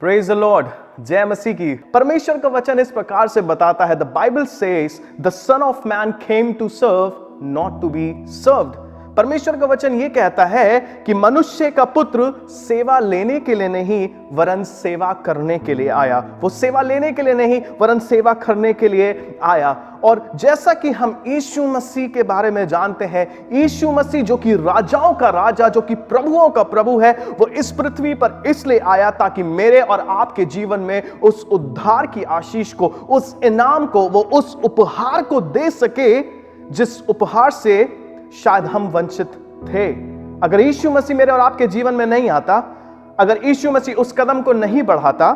Praise the Lord. जय मसीह की। परमेश्वर का वचन इस प्रकार से बताता है, the Bible says the Son of Man came to serve not to be served. परमेश्वर का वचन यह कहता है कि मनुष्य का पुत्र सेवा लेने के लिए नहीं वरन सेवा करने के लिए आया। वो सेवा लेने के लिए नहीं वरन सेवा करने के लिए आया। और जैसा कि हम यीशु मसीह के बारे में जानते हैं, यीशु मसीह जो कि राजाओं का राजा, जो कि प्रभुओं का प्रभु है, वो इस पृथ्वी पर इसलिए आया ताकि मेरे और आपके जीवन में उस उद्धार की आशीष को, उस इनाम को, वो उस उपहार को दे सके जिस उपहार से शायद हम वंचित थे। अगर यीशु मसीह मेरे और आपके जीवन में नहीं आता, अगर यीशु मसीह उस कदम को नहीं बढ़ाता,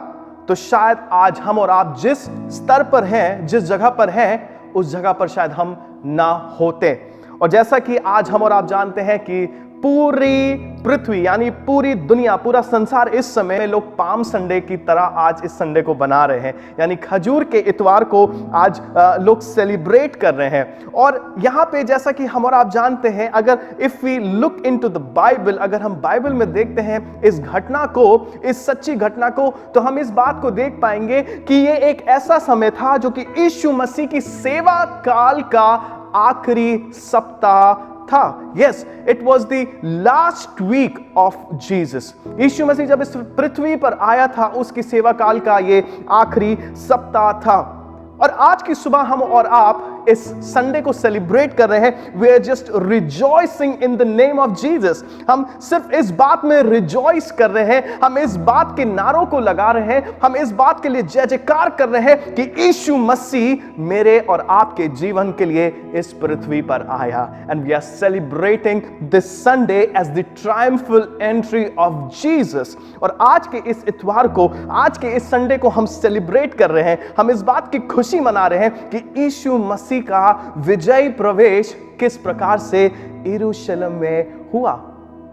तो शायद आज हम और आप जिस स्तर पर हैं, जिस जगह पर हैं, उस जगह पर शायद हम ना होते। और जैसा कि आज हम और आप जानते हैं कि पूरी पृथ्वी यानी पूरी दुनिया, पूरा संसार इस समय में लोग पाम संडे की तरह आज इस संडे को बना रहे हैं, यानी खजूर के इतवार को आज लोग सेलिब्रेट कर रहे हैं। और यहाँ पे जैसा कि हम और आप जानते हैं, अगर if we look into the Bible, अगर हम बाइबल में देखते हैं इस घटना को, इस सच्ची घटना को, तो हम इस बात को देख पाएंगे कि ये एक ऐसा समय था जो कि यीशु मसीह की सेवा काल का आखिरी सप्ताह था। Yes, it was the last week of Jesus. यीशु मसीह जब इस पृथ्वी पर आया था, उसकी सेवा काल का ये आखिरी सप्ताह था। और आज की सुबह हम और आप इस संडे को सेलिब्रेट कर रहे हैं। We are just rejoicing in the name of Jesus. हम सिर्फ इस बात में रिजॉइस कर रहे हैं, हम इस बात के नारों को लगा रहे हैं, हम इस बात के लिए जय जयकार कर रहे हैं कि यीशु मसीह मेरे और आपके जीवन के लिए इस पृथ्वी पर आया। And we are celebrating this Sunday as the triumphal entry of Jesus. और आज के इस इतवार को, आज के इस संडे को हम सेलिब्रेट कर रहे हैं, हम इस बात की खुशी मना रहे हैं कि यीशु मसीह का विजयी प्रवेश किस प्रकार से यरूशलेम में हुआ।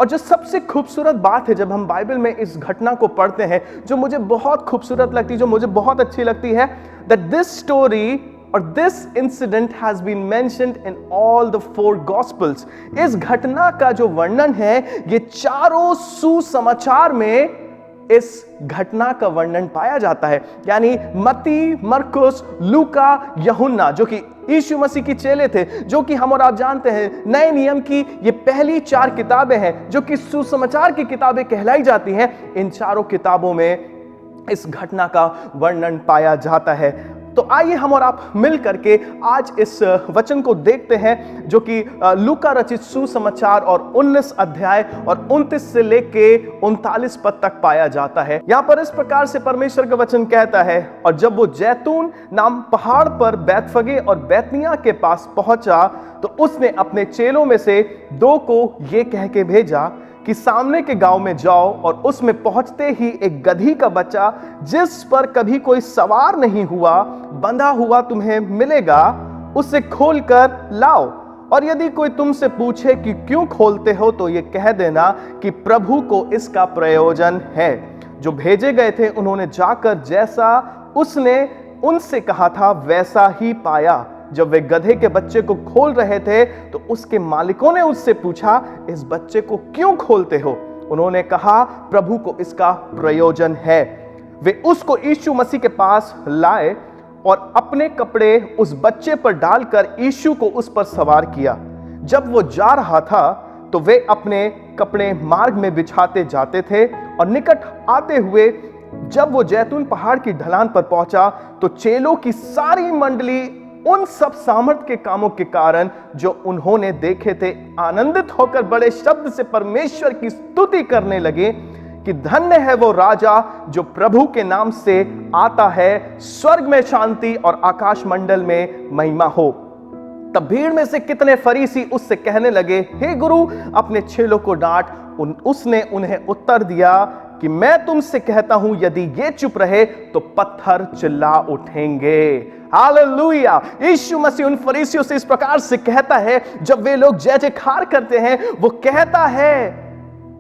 और जो सबसे खूबसूरत बात है जब हम बाइबल में इस घटना को पढ़ते हैं, जो मुझे बहुत खूबसूरत लगती है, जो मुझे बहुत अच्छी लगती है, दैट दिस स्टोरी और this incident has been mentioned in all the 4 gospels. इस घटना का जो वर्णन है, ये चारों सुसमाचार में इस घटना का वर्णन पाया जाता है। यानी मत्ती, मरकुस, लूका, यूहन्ना, जो कि यीशु मसीह की चेले थे, जो कि हम और आप जानते हैं नए नियम की ये पहली 4 किताबें हैं जो कि सुसमाचार की किताबें कहलाई जाती हैं। इन चारों किताबों में इस घटना का वर्णन पाया जाता है। तो आइए हम और आप मिल करके आज इस वचन को देखते हैं जो कि लूका रचित सुसमाचार और 19 अध्याय और 29 से लेके 39 पद तक पाया जाता है। यहाँ पर इस प्रकार से परमेश्वर का वचन कहता है, और जब वो जैतून नाम पहाड़ पर बैतफगे और बैतनिया के पास पहुंचा, तो उसने अपने चेलों में से 2 को ये कह के भेजा कि सामने के गांव में जाओ और उसमें पहुंचते ही एक गधी का बच्चा जिस पर कभी कोई सवार नहीं हुआ, बंधा हुआ तुम्हें मिलेगा, उसे खोलकर लाओ। और यदि कोई तुमसे पूछे कि क्यों खोलते हो, तो ये कह देना कि प्रभु को इसका प्रयोजन है। जो भेजे गए थे उन्होंने जाकर जैसा उसने उनसे कहा था वैसा ही पाया। जब वे गधे के बच्चे को खोल रहे थे, तो उसके मालिकों ने उससे पूछा, इस बच्चे को क्यों खोलते हो? उन्होंने कहा, प्रभु को इसका प्रयोजन है। वे उसको यीशु मसीह के पास लाए और अपने कपड़े उस बच्चे पर डालकर यीशु को उस पर सवार किया। जब वो जा रहा था, तो वे अपने कपड़े मार्ग में बिछाते जाते थे, और निकट आते हुए जब वो जैतून पहाड़ की ढलान पर पहुंचा, तो चेलों की सारी मंडली उन सब सामर्थ के कामों के कारण जो उन्होंने देखे थे आनंदित होकर बड़े शब्द से परमेश्वर की स्तुति करने लगे कि धन्य है वो राजा जो प्रभु के नाम से आता है, स्वर्ग में शांति और आकाश मंडल में महिमा हो। तब भीड़ में से कितने फरीसी उससे कहने लगे, हे गुरु, अपने चेलों को डांट। उसने उन्हें उत्तर दिया कि मैं तुमसे कहता हूं, यदि ये चुप रहे तो पत्थर चिल्ला उठेंगे। हालेलुया। यीशु मसीह उन फरीसियों से इस प्रकार से कहता है, जब वे लोग जय जयकार करते हैं, वो कहता है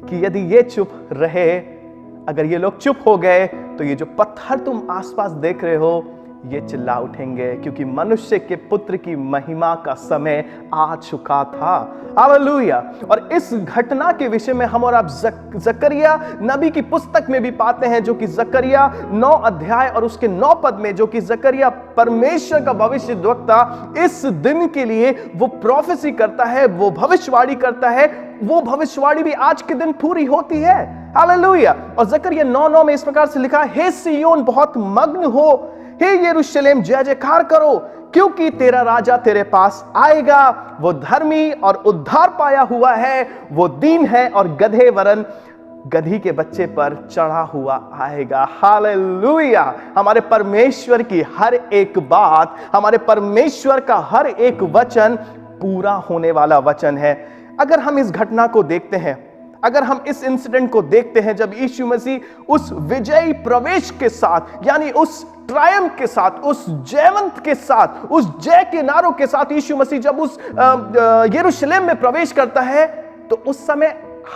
कि यदि ये चुप रहे, अगर ये लोग चुप हो गए, तो ये जो पत्थर तुम आसपास देख रहे हो, ये चिल्ला उठेंगे, क्योंकि मनुष्य के पुत्र की महिमा का समय आ चुका था। हालेलुया। और इस घटना के विषय में हम और आप जकरिया नबी की पुस्तक में भी पाते हैं, जो कि जकरिया 9 अध्याय और उसके 9 पद में, जो कि जकरिया परमेश्वर का भविष्यद्वक्ता इस दिन के लिए वो प्रोफेसी करता है, वो भविष्यवाणी करता है। वो भविष्यवाणी भी आज के दिन पूरी होती है। हालेलुया। और जकरिया 9:9 में इस प्रकार से लिखा, हे सिय्योन बहुत मग्न हो, हे यरूशलेम जय जयकार करो, क्योंकि तेरा राजा तेरे पास आएगा। वो धर्मी और उद्धार पाया हुआ है, वो दीन है और गधे वरन गधी के बच्चे पर चढ़ा हुआ आएगा। हालेलुया। हमारे परमेश्वर की हर एक बात, हमारे परमेश्वर का हर एक वचन पूरा होने वाला वचन है। अगर हम इस घटना को देखते हैं, अगर हम इस इंसिडेंट को देखते हैं, जब यीशु मसीह उस विजयी प्रवेश के साथ, यानी उस ट्रायम्फ के साथ, उस जयवंत के साथ, उस जय के नारों के साथ यीशु मसीह जब उस यरूशलेम में प्रवेश करता है, तो उस समय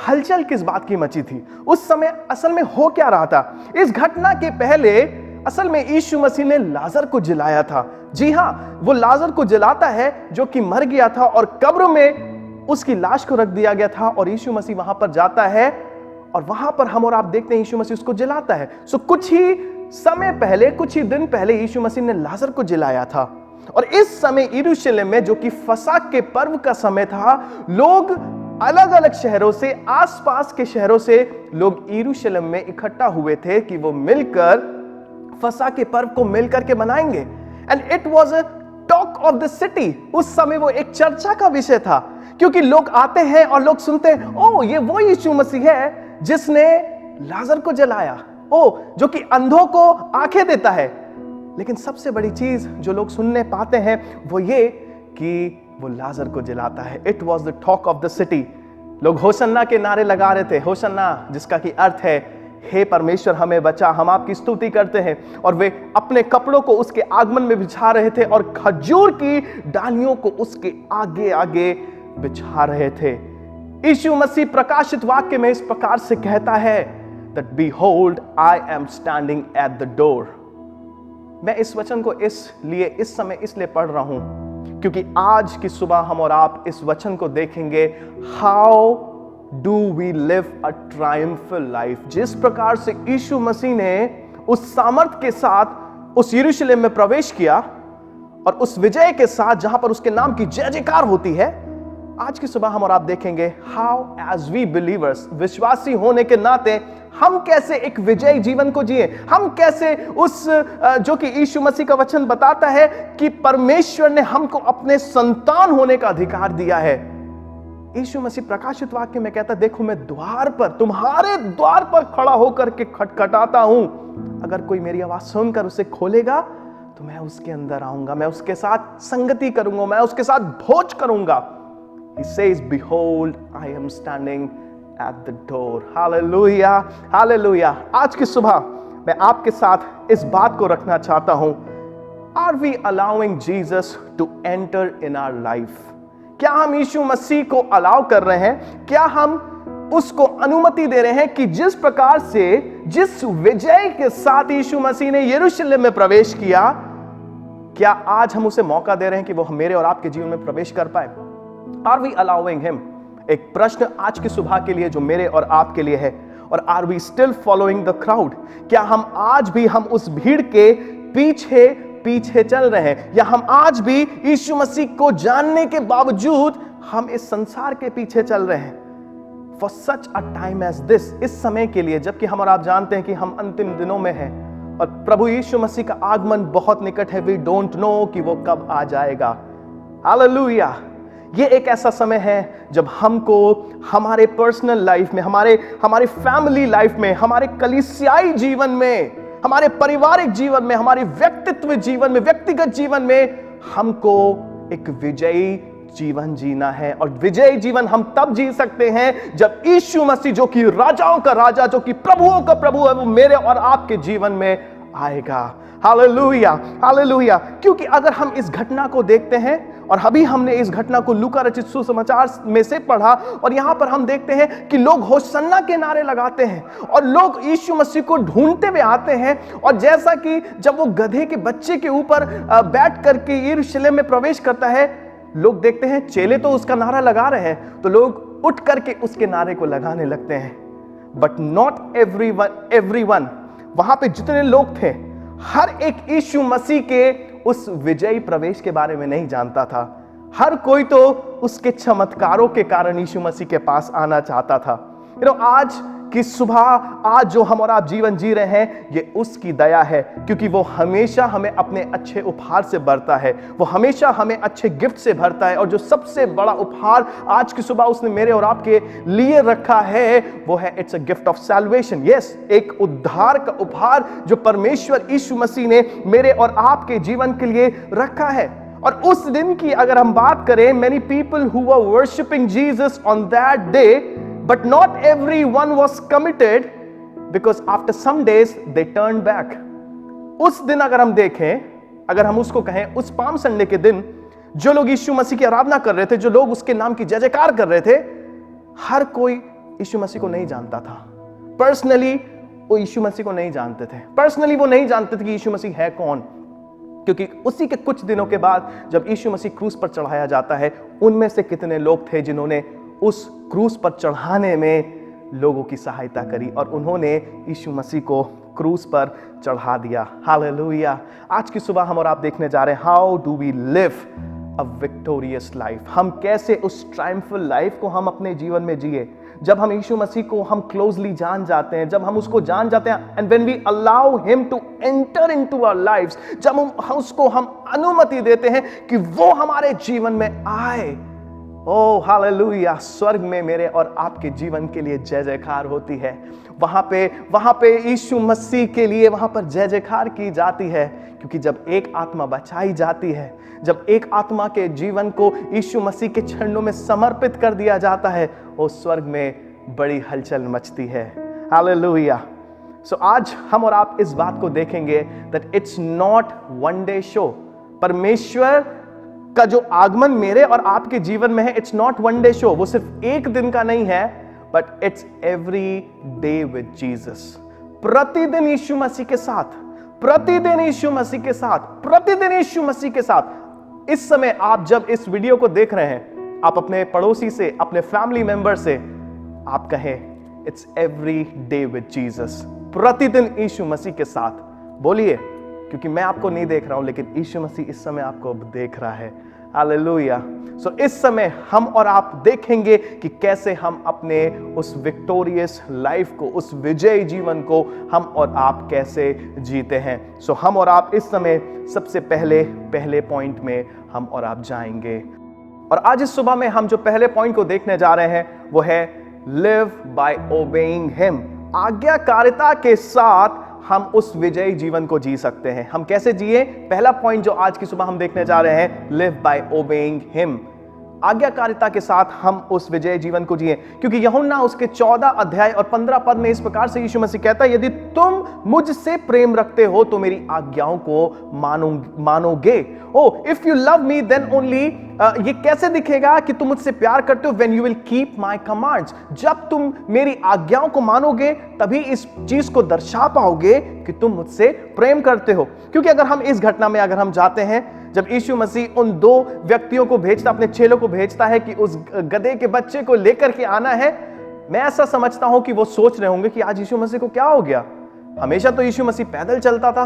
हलचल किस बात की मची थी? उस समय असल में हो क्या रहा था? इस घटना के पहले असल में यीशु मसीह ने लाजर को जिलाया था। जी हां, वो लाजर को जिलाता है जो कि मर गया था और कब्र में उसकी लाश को रख दिया गया था, और यीशु मसीह वहां पर जाता है और वहां पर हम और आप देखते हैं यीशु मसीह उसको जिलाता है। सो कुछ ही समय पहले, कुछ ही दिन पहले यीशु मसीह ने लाजर को जिलाया था। और इस समय यरूशलेम में, जो कि फसह के पर्व का समय था, लोग अलग अलग शहरों से, आसपास के शहरों से लोग यरूशलेम में इकट्ठा हुए थे कि वो मिलकर फसह के पर्व को मिलकर के मनाएंगे। And it was a talk of the city. उस समय वो एक चर्चा का विषय था, क्योंकि लोग आते हैं और लोग सुनते हैं, ओ ये वो यीशु मसीह है जिसने लाजर को जलाया, ओ जो कि अंधों को आंखें देता है। लेकिन सबसे बड़ी चीज जो लोग सुनने पाते हैं वो ये कि वो लाजर को जलाता है। It was the talk of the city. लोग होशन्ना के नारे लगा रहे थे, होशन्ना जिसका कि अर्थ है हे परमेश्वर हमें बचा, हम आपकी स्तुति करते हैं। और वे अपने कपड़ों को उसके आगमन में बिछा रहे थे और खजूर की डालियों को उसके आगे आगे बिछा रहे थे। यीशु मसीह प्रकाशित वाक्य में इस प्रकार से कहता है that behold I am standing at the door। मैं इस वचन को इसलिए इस समय इसलिए पढ़ रहा हूं क्योंकि आज की सुबह हम और आप इस वचन को देखेंगे, how do we live a triumphal life. जिस प्रकार से यीशु मसीह ने उस सामर्थ के साथ उस यरूशलेम में प्रवेश किया और उस विजय के साथ जहां पर उसके नाम की जय जयकार होती है, आज की सुबह हम और आप देखेंगे हाउ एज वी बिलीवर्स, विश्वासी होने के नाते हम कैसे एक विजयी जीवन को जिए। हम कैसे उस जो कि यीशु मसीह का वचन बताता है कि परमेश्वर ने हमको अपने संतान होने का अधिकार दिया है। यीशु मसीह प्रकाशित वाक्य में कहता, देखो मैं द्वार पर, तुम्हारे द्वार पर खड़ा होकर के खटखटाता हूं, अगर कोई मेरी आवाज सुनकर उसे खोलेगा तो मैं उसके अंदर आऊंगा, मैं उसके साथ संगति करूंगा, मैं उसके साथ भोज करूंगा। He says, behold, I am standing at the door। Hallelujah, hallelujah। आज की सुबह मैं आपके साथ इस बात को रखना चाहता हूं, Are we allowing Jesus to enter in our life? क्या हम यीशु मसीह को अलाउ कर रहे हैं? क्या हम उसको अनुमति दे रहे हैं कि जिस प्रकार से, जिस विजय के साथ यीशु मसीह ने यरूशलेम में प्रवेश किया, क्या आज हम उसे मौका दे रहे हैं कि वो मेरे और आपके जीवन में प्रवेश कर पाए? Are we allowing him? एक प्रश्न आज की सुबह के लिए जो मेरे और आपके लिए है। और are we still following the crowd? क्या हम आज भी हम उस भीड़ के पीछे पीछे चल रहे हैं, या हम आज भी यीशु मसीह को जानने के बावजूद हम इस संसार के पीछे चल रहे हैं? For such a time as this, इस समय के लिए, जबकि हम और आप जानते हैं कि हम अंतिम दिनों में हैं और प्रभु यीशु मसीह का आगमन बहुत निकट है। We don't know कि वो कब आ जाएगा। हालेलुया। ये एक ऐसा समय है जब हमको हमारे पर्सनल लाइफ में, हमारे फैमिली लाइफ में, हमारे कलीसियाई जीवन में, हमारे पारिवारिक जीवन में, हमारे व्यक्तित्व जीवन में, व्यक्तिगत जीवन में हमको एक विजयी जीवन जीना है। और विजयी जीवन हम तब जी सकते हैं जब यीशु मसीह, जो कि राजाओं का राजा, जो कि प्रभुओं का प्रभु है, वो मेरे और आपके जीवन में आएगा। Hallelujah, hallelujah. क्योंकि अगर हम इस घटना को देखते हैं, और अभी हमने इस घटना को लूका रचित सुसमाचार में से पढ़ा, और यहां पर हम देखते हैं कि लोग होशन्ना के नारे लगाते हैं और लोग यीशु मसीह को ढूंढते हुए आते हैं। और जैसा कि जब वो गधे के बच्चे के ऊपर बैठ करके यरूशलेम में प्रवेश करता है, लोग देखते हैं चेले तो उसका नारा लगा रहे हैं, तो लोग उठ करके उसके नारे को लगाने लगते हैं। बट नॉट एवरीवन, वहां पे जितने लोग थे, हर एक यीशु मसीह के उस विजयी प्रवेश के बारे में नहीं जानता था। हर कोई तो उसके चमत्कारों के कारण यीशु मसीह के पास आना चाहता था। आज की सुबह, आज जो हम और आप जीवन जी रहे हैं, ये उसकी दया है, क्योंकि वो हमेशा हमें अपने अच्छे उपहार से भरता है, वो हमेशा हमें अच्छे गिफ्ट से भरता है। और जो सबसे बड़ा उपहार आज की सुबह उसने मेरे और आपके लिए रखा है, वो है it's a gift of salvation. Yes, एक उद्धार का उपहार जो परमेश्वर यीशु मसीह ने मेरे और आपके जीवन के लिए रखा है। और उस दिन की अगर हम बात करें, many people who were worshiping Jesus on that day, but not everyone was committed, because after some days they turned back. उस दिन अगर हम देखें, अगर हम उसको कहें, उस पाम संडे के दिन जो लोग यीशु मसीह की आराधना कर रहे थे, जो लोग उसके नाम की जय जयकार कर रहे थे, हर कोई यीशु मसीह को नहीं जानता था। पर्सनली वो यीशु मसीह को नहीं जानते थे। पर्सनली वो नहीं जानते थे कि यीशु मसीह है कौन, क्योंकि उसी के कुछ दिनों के बाद जब यीशु मसीह क्रूस पर चढ़ाया जाता है, उनमें से कितने लोग थे जिन्होंने उस क्रूस पर चढ़ाने में लोगों की सहायता करी और उन्होंने यीशु मसीह को क्रूस पर चढ़ा दिया। हालेलुया। आज की सुबह हम और आप देखने जा रहे हैं, how do we live a victorious life. हम कैसे उस ट्रायम्फल लाइफ को हम अपने जीवन में जिए। जब हम यीशु मसीह को हम क्लोजली जान जाते हैं, जब हम उसको जान जाते हैं, and when we allow him to enter into our lives, जब हम उसको हम अनुमति देते हैं कि वो हमारे जीवन में आए, ओ हालेलुया, स्वर्ग में मेरे और आपके जीवन के लिए जय जयकार होती है। वहां पे यीशु मसीह के लिए वहां पर जय जयकार की जाती है, क्योंकि जब एक आत्मा बचाई जाती है, जब एक आत्मा के जीवन को यीशु मसीह के चरणों में समर्पित कर दिया जाता है, वो स्वर्ग में बड़ी हलचल मचती है। हालेलुया। सो आज हम और आप इस बात को देखेंगे that it's not one day show. परमेश्वर का जो आगमन मेरे और आपके जीवन में है, it's not one day show. वो सिर्फ एक दिन का नहीं है, but it's every day with Jesus. प्रतिदिन यीशु मसीह के साथ, प्रतिदिन यीशु मसीह के साथ, प्रतिदिन यीशु मसीह के साथ। इस समय आप जब इस वीडियो को देख रहे हैं, आप अपने पड़ोसी से, अपने फैमिली मेंबर से आप कहें, it's every day with Jesus. प्रतिदिन यीशु मसीह के साथ बोलिए, क्योंकि मैं आपको नहीं देख रहा हूं, लेकिन यीशु मसीह इस समय आपको देख रहा है। हालेलुया। सो इस समय हम और आप देखेंगे कि कैसे हम अपने उस विक्टोरियस लाइफ को, उस विजयी जीवन को हम और आप कैसे जीते हैं। सो हम और आप इस समय सबसे पहले पॉइंट में हम और आप जाएंगे। और आज इस सुबह में हम जो पहले पॉइंट को देखने जा रहे हैं वो है लिव बाय ओबेइंग हिम। आज्ञाकारिता के साथ हम उस विजयी जीवन को जी सकते हैं। हम कैसे जिए? पहला पॉइंट जो आज की सुबह हम देखने जा रहे हैं, लिव बाय ओबेइंग हिम। आज्ञाकारिता के साथ हम उस विजय जीवन को जिए, क्योंकि यूहन्ना उसके 14 अध्याय और 15 पद में इस प्रकार से यीशु मसीह कहता है, यदि तुम मुझसे प्रेम रखते हो तो मेरी आज्ञाओं को मानोगे। Oh if you love me then only, ये कैसे दिखेगा कि तुम मुझसे प्यार करते हो? When you will keep my commands. जब तुम मेरी आज्ञाओं को मानोगे तभी इस चीज को दर्शा पाओगे कि तुम मुझसे प्रेम करते हो। क्योंकि अगर हम इस घटना में अगर हम जाते हैं, जब यीशु मसीह उन दो व्यक्तियों को भेजता, अपने चेलों को भेजता है कि उस गधे के बच्चे को लेकर के आना है, मैं ऐसा समझता हूं कि वो सोच रहे होंगे कि आज यीशु मसीह को क्या हो गया। हमेशा तो यीशु मसीह पैदल चलता था,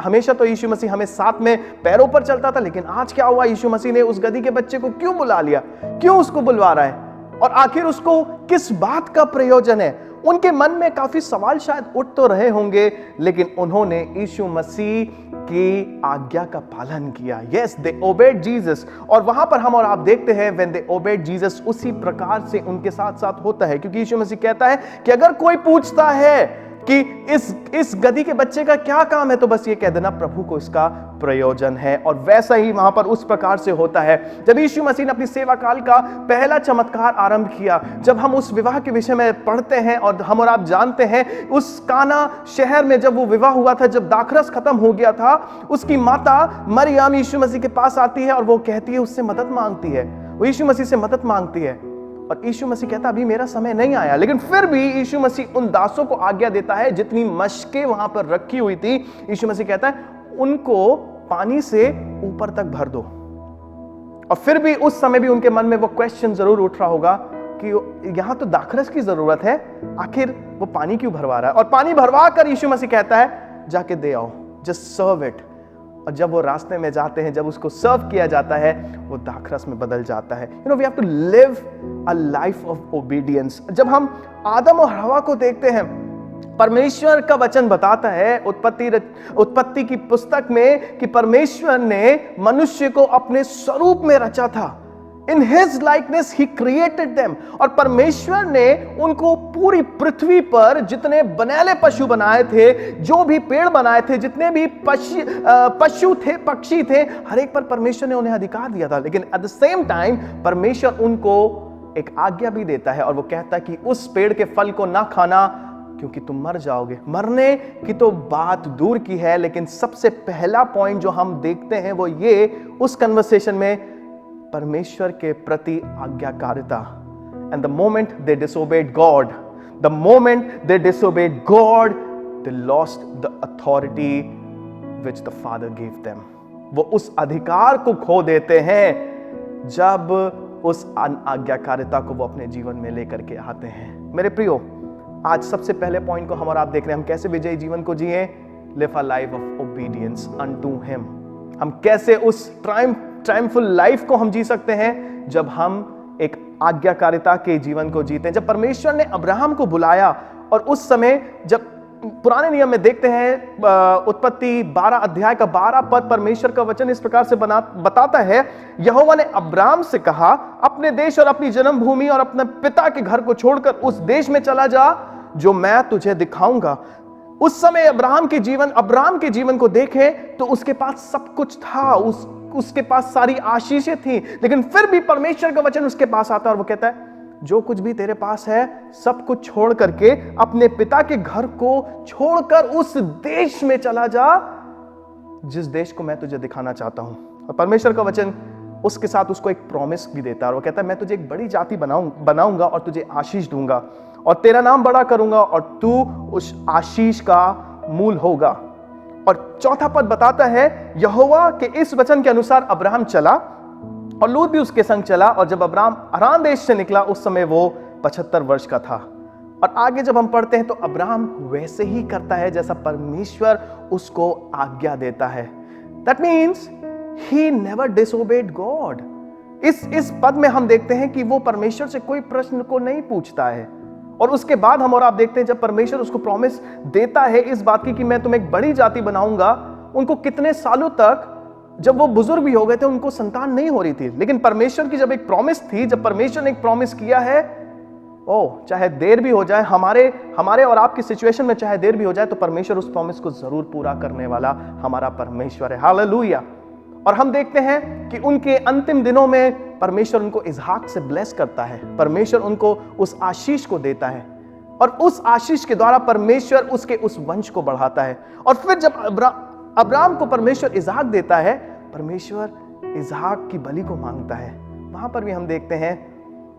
हमेशा तो यीशु मसीह हमें साथ में पैरों पर चलता था, लेकिन आज क्या हुआ? यीशु मसीह ने उस गधी के बच्चे को क्यों बुला लिया? क्यों उसको बुलवा रहा है? और आखिर उसको किस बात का प्रयोजन है? उनके मन में काफी सवाल शायद उठ तो रहे होंगे, लेकिन उन्होंने यीशु मसीह की आज्ञा का पालन किया। यस, दे ओबेड जीसस। और वहां पर हम और आप देखते हैं व्हेन दे ओबेड जीसस, उसी प्रकार से उनके साथ साथ होता है, क्योंकि यीशु मसीह कहता है कि अगर कोई पूछता है कि इस गधी के बच्चे का क्या काम है, तो बस ये कह देना प्रभु को इसका प्रयोजन है। और वैसा ही वहां पर उस प्रकार से होता है जब यीशु मसीह ने अपनी सेवा काल का पहला चमत्कार आरंभ किया। जब हम उस विवाह के विषय में पढ़ते हैं और हम और आप जानते हैं, उस काना शहर में जब वो विवाह हुआ था, जब दाखरस खत्म हो गया था, उसकी माता मरियम यीशु मसीह के पास आती है और वो कहती है, उससे मदद मांगती है, वो यीशु मसीह से मदद मांगती है। और यीशु मसीह कहता अभी मेरा समय नहीं आया, लेकिन फिर भी यीशु मसीह उन दासों को आज्ञा देता है, जितनी मशकें वहां पर रखी हुई थी, यीशु मसीह कहता है उनको पानी से ऊपर तक भर दो। और फिर भी उस समय भी उनके मन में वो क्वेश्चन जरूर उठ रहा होगा कि यहां तो दाखरस की जरूरत है, आखिर वो पानी क्यों भरवा रहा है। और पानी भरवा कर यीशु मसीह कहता है जाके दे आओ, जस्ट सर्व इट। और जब वो रास्ते में जाते हैं, जब उसको सर्व किया जाता है, वो दाखरस में बदल जाता है। You know, we have to live a life of obedience. जब हम आदम और हवा को देखते हैं, परमेश्वर का वचन बताता है उत्पत्ति की पुस्तक में कि परमेश्वर ने मनुष्य को अपने स्वरूप में रचा था। In his likeness he created them। और परमेश्वर ने उनको पूरी पृथ्वी पर जितने बनैले पशु बनाए थे, जो भी पेड़ बनाए थे, जितने भी पशु थे, पक्षी थे, हर एक पर परमेश्वर ने उन्हें अधिकार दिया था। लेकिन एट द सेम टाइम परमेश्वर उनको एक आज्ञा भी देता है और वो कहता है कि उस पेड़ के फल को ना खाना, क्योंकि तुम मर जाओगे। मरने की तो बात दूर की है, लेकिन सबसे पहला पॉइंट जो हम देखते हैं वो ये, उस कन्वर्सेशन में परमेश्वर के प्रति आज्ञाकारिता। And the moment they disobeyed God, the moment they disobeyed God, they lost the authority which the father give them. वो उस अधिकार को खो देते हैं जब उस आज्ञाकारिता को वो अपने जीवन में लेकर के आते हैं। मेरे प्रियो, आज सबसे पहले पॉइंट को हम और आप देख रहे हैं, हम कैसे विजयी जीवन को जिए। Live a life of obedience unto him. हम कैसे उस ट्रायम्फुल लाइफ को हम जी सकते हैं जब हम एक आज्ञाकारिता के जीवन को जीते हैं। जब परमेश्वर ने अब्राहम को बुलाया, और उस समय जब पुराने नियम में देखते हैं, उत्पत्ति 12 अध्याय का 12 पद, परमेश्वर का वचन इस प्रकार से बताता है, यहोवा ने अब्राहम से कहा, अपने देश और अपनी जन्मभूमि और अपने पिता के घर को छोड़कर उस देश में चला जा जो मैं तुझे दिखाऊंगा। उस समय अब्राहम के जीवन को देखें तो उसके पास सब कुछ था, उसके पास सारी आशीषें थी, लेकिन फिर भी परमेश्वर का वचन उसके पास आता है और वो कहता है, जो कुछ भी तेरे पास है सब कुछ छोड़ करके, अपने पिता के घर को छोड़कर उस देश में चला जा जिस देश को मैं तुझे दिखाना चाहता हूं। और परमेश्वर का वचन उसके साथ उसको एक प्रॉमिस भी देता है और वो कहता है, मैं तुझे एक बड़ी जाति बनाऊंगा और तुझे आशीष दूंगा और तेरा नाम बड़ा करूंगा और तू उस आशीष का मूल होगा। और चौथा पद बताता है, यहोवा के इस वचन के अनुसार अब्राहम चला और लूत भी उसके संग चला, और जब अब्राहम हारान देश से निकला उस समय वो 75 वर्ष का था। और आगे जब हम पढ़ते हैं तो अब्राहम वैसे ही करता है जैसा परमेश्वर उसको आज्ञा देता है। That means he never disobeyed God. इस पद में हम देखते हैं कि वो परमेश्वर से कोई प्रश्न को नहीं पूछता है। और उसके बाद हम और आप देखते हैं जब परमेश्वर उसको प्रॉमिस देता है इस बात की कि मैं तुम्हें एक बड़ी जाति बनाऊंगा, उनको कितने सालों तक, जब वो बुजुर्ग भी हो गए थे, उनको संतान नहीं हो रही थी, लेकिन परमेश्वर की जब एक प्रॉमिस थी, जब परमेश्वर ने एक प्रॉमिस किया है, चाहे देर भी हो जाए, हमारे और आपकी सिचुएशन में चाहे देर भी हो जाए, तो परमेश्वर उस प्रॉमिस को जरूर पूरा करने वाला हमारा परमेश्वर है। हालेलुया। और हम देखते हैं कि उनके अंतिम दिनों में परमेश्वर उनको इसहाक से ब्लेस करता है, परमेश्वर उनको उस आशीष को देता है और उस आशीष के द्वारा परमेश्वर उसके उस वंश को बढ़ाता है। और फिर जब अब्राहम को परमेश्वर इसहाक देता है, परमेश्वर इसहाक की बलि को मांगता है। वहां पर भी हम देखते हैं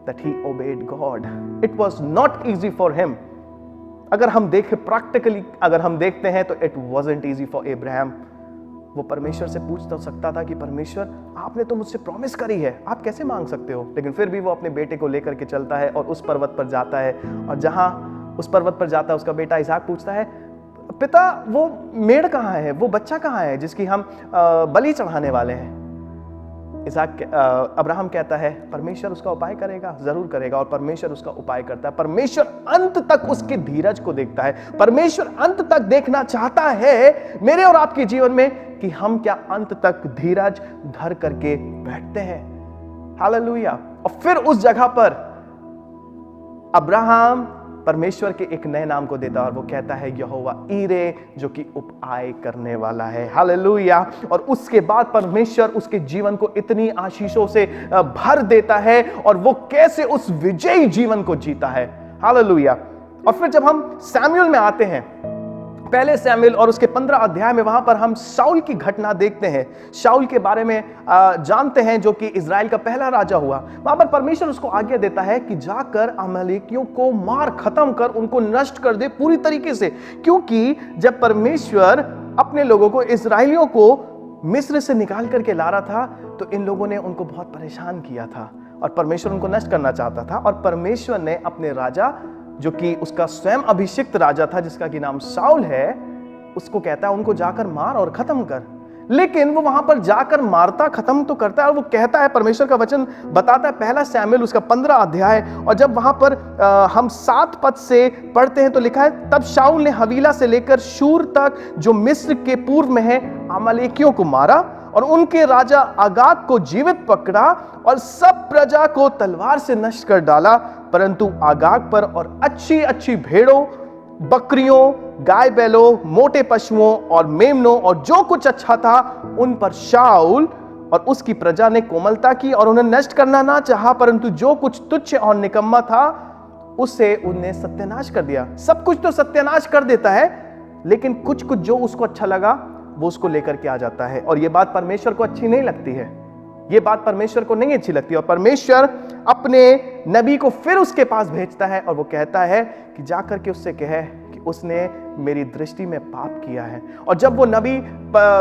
that he obeyed God. It was not easy for him. अगर हम देखें प्रैक्टिकली, अगर हम देखते हैं तो it wasn't easy for Abraham. वो परमेश्वर से पूछ तो सकता था कि परमेश्वर, आपने तो मुझसे प्रॉमिस करी है, आप कैसे मांग सकते हो? लेकिन फिर भी वो अपने बेटे को लेकर के चलता है और उस पर्वत पर जाता है, और जहां उस पर्वत पर जाता है उसका बेटा इसहाक पूछता है, पिता वो मेढ़ कहाँ है, वो बच्चा कहाँ है जिसकी हम बलि चढ़ाने वाले हैं? अब्राहम कहता है, परमेश्वर उसका उपाय करेगा, जरूर करेगा। और परमेश्वर उसका उपाय करता है। परमेश्वर अंत तक उसके धीरज को देखता है। परमेश्वर अंत तक देखना चाहता है मेरे और आपके जीवन में कि हम क्या अंत तक धीरज धर करके बैठते हैं। हालेलुया। और फिर उस जगह पर अब्राहम परमेश्वर के एक नए नाम को देता है और वो कहता है यहोवा ईरे, जो कि उपाय करने वाला है। हालेलुया। और उसके बाद परमेश्वर उसके जीवन को इतनी आशीषों से भर देता है और वो कैसे उस विजयी जीवन को जीता है। हालेलुया। और फिर जब हम सैमुएल में आते हैं, पहले सैमुएल और उसके 15 अध्याय में, वहां पर हम शाऊल की घटना देखते हैं। शाऊल के बारे में जानते हैं, जो कि इजराइल का पहला राजा हुआ। वहां पर परमेश्वर उसको आज्ञा देता है कि जाकर अमालेकियों को मार खत्म कर, उनको नष्ट कर दे पूरी तरीके से। क्योंकि जब परमेश्वर अपने लोगों को, इजराइलियों को मिस्र से निकाल करके ला रहा था, तो इन लोगों ने उनको बहुत परेशान किया था और परमेश्वर उनको नष्ट करना चाहता था। और परमेश्वर ने अपने राजा, जो कि उसका स्वयं अभिषिक्त राजा था, जिसका कि नाम शाऊल है, उसको कहता है उनको जाकर मार और खत्म कर। लेकिन वो वहां पर जाकर मारता, खत्म तो करता है, और वो कहता है, परमेश्वर का वचन बताता है, पहला सैमुएल उसका 15 अध्याय, और जब वहां पर हम 7 पद से पढ़ते हैं तो लिखा है, तब शाऊल ने हवीला से लेकर शूर तक, जो मिस्र के पूर्व में है, अमालेकियों को मारा और उनके राजा आगाग को जीवित पकड़ा और सब प्रजा को तलवार से नष्ट कर डाला। परंतु आगाग पर और अच्छी अच्छी भेड़ों, बकरियों, गाय बैलों, मोटे पशुओं और मेमनों और जो कुछ अच्छा था, उन पर शाऊल और उसकी प्रजा ने कोमलता की और उन्हें नष्ट करना ना चाहा, परंतु जो कुछ तुच्छ और निकम्मा था उसे उन्हें सत्यानाश कर दिया। सब कुछ तो सत्यानाश कर देता है, लेकिन कुछ कुछ जो उसको अच्छा लगा वो उसको लेकर के आ जाता है। और ये बात परमेश्वर को अच्छी नहीं लगती है, ये बात परमेश्वर को नहीं अच्छी लगती। और परमेश्वर अपने नबी को फिर उसके पास भेजता है और वो कहता है कि जाकर के उससे कहे कि उसने मेरी दृष्टि में पाप किया है। और जब वो नबी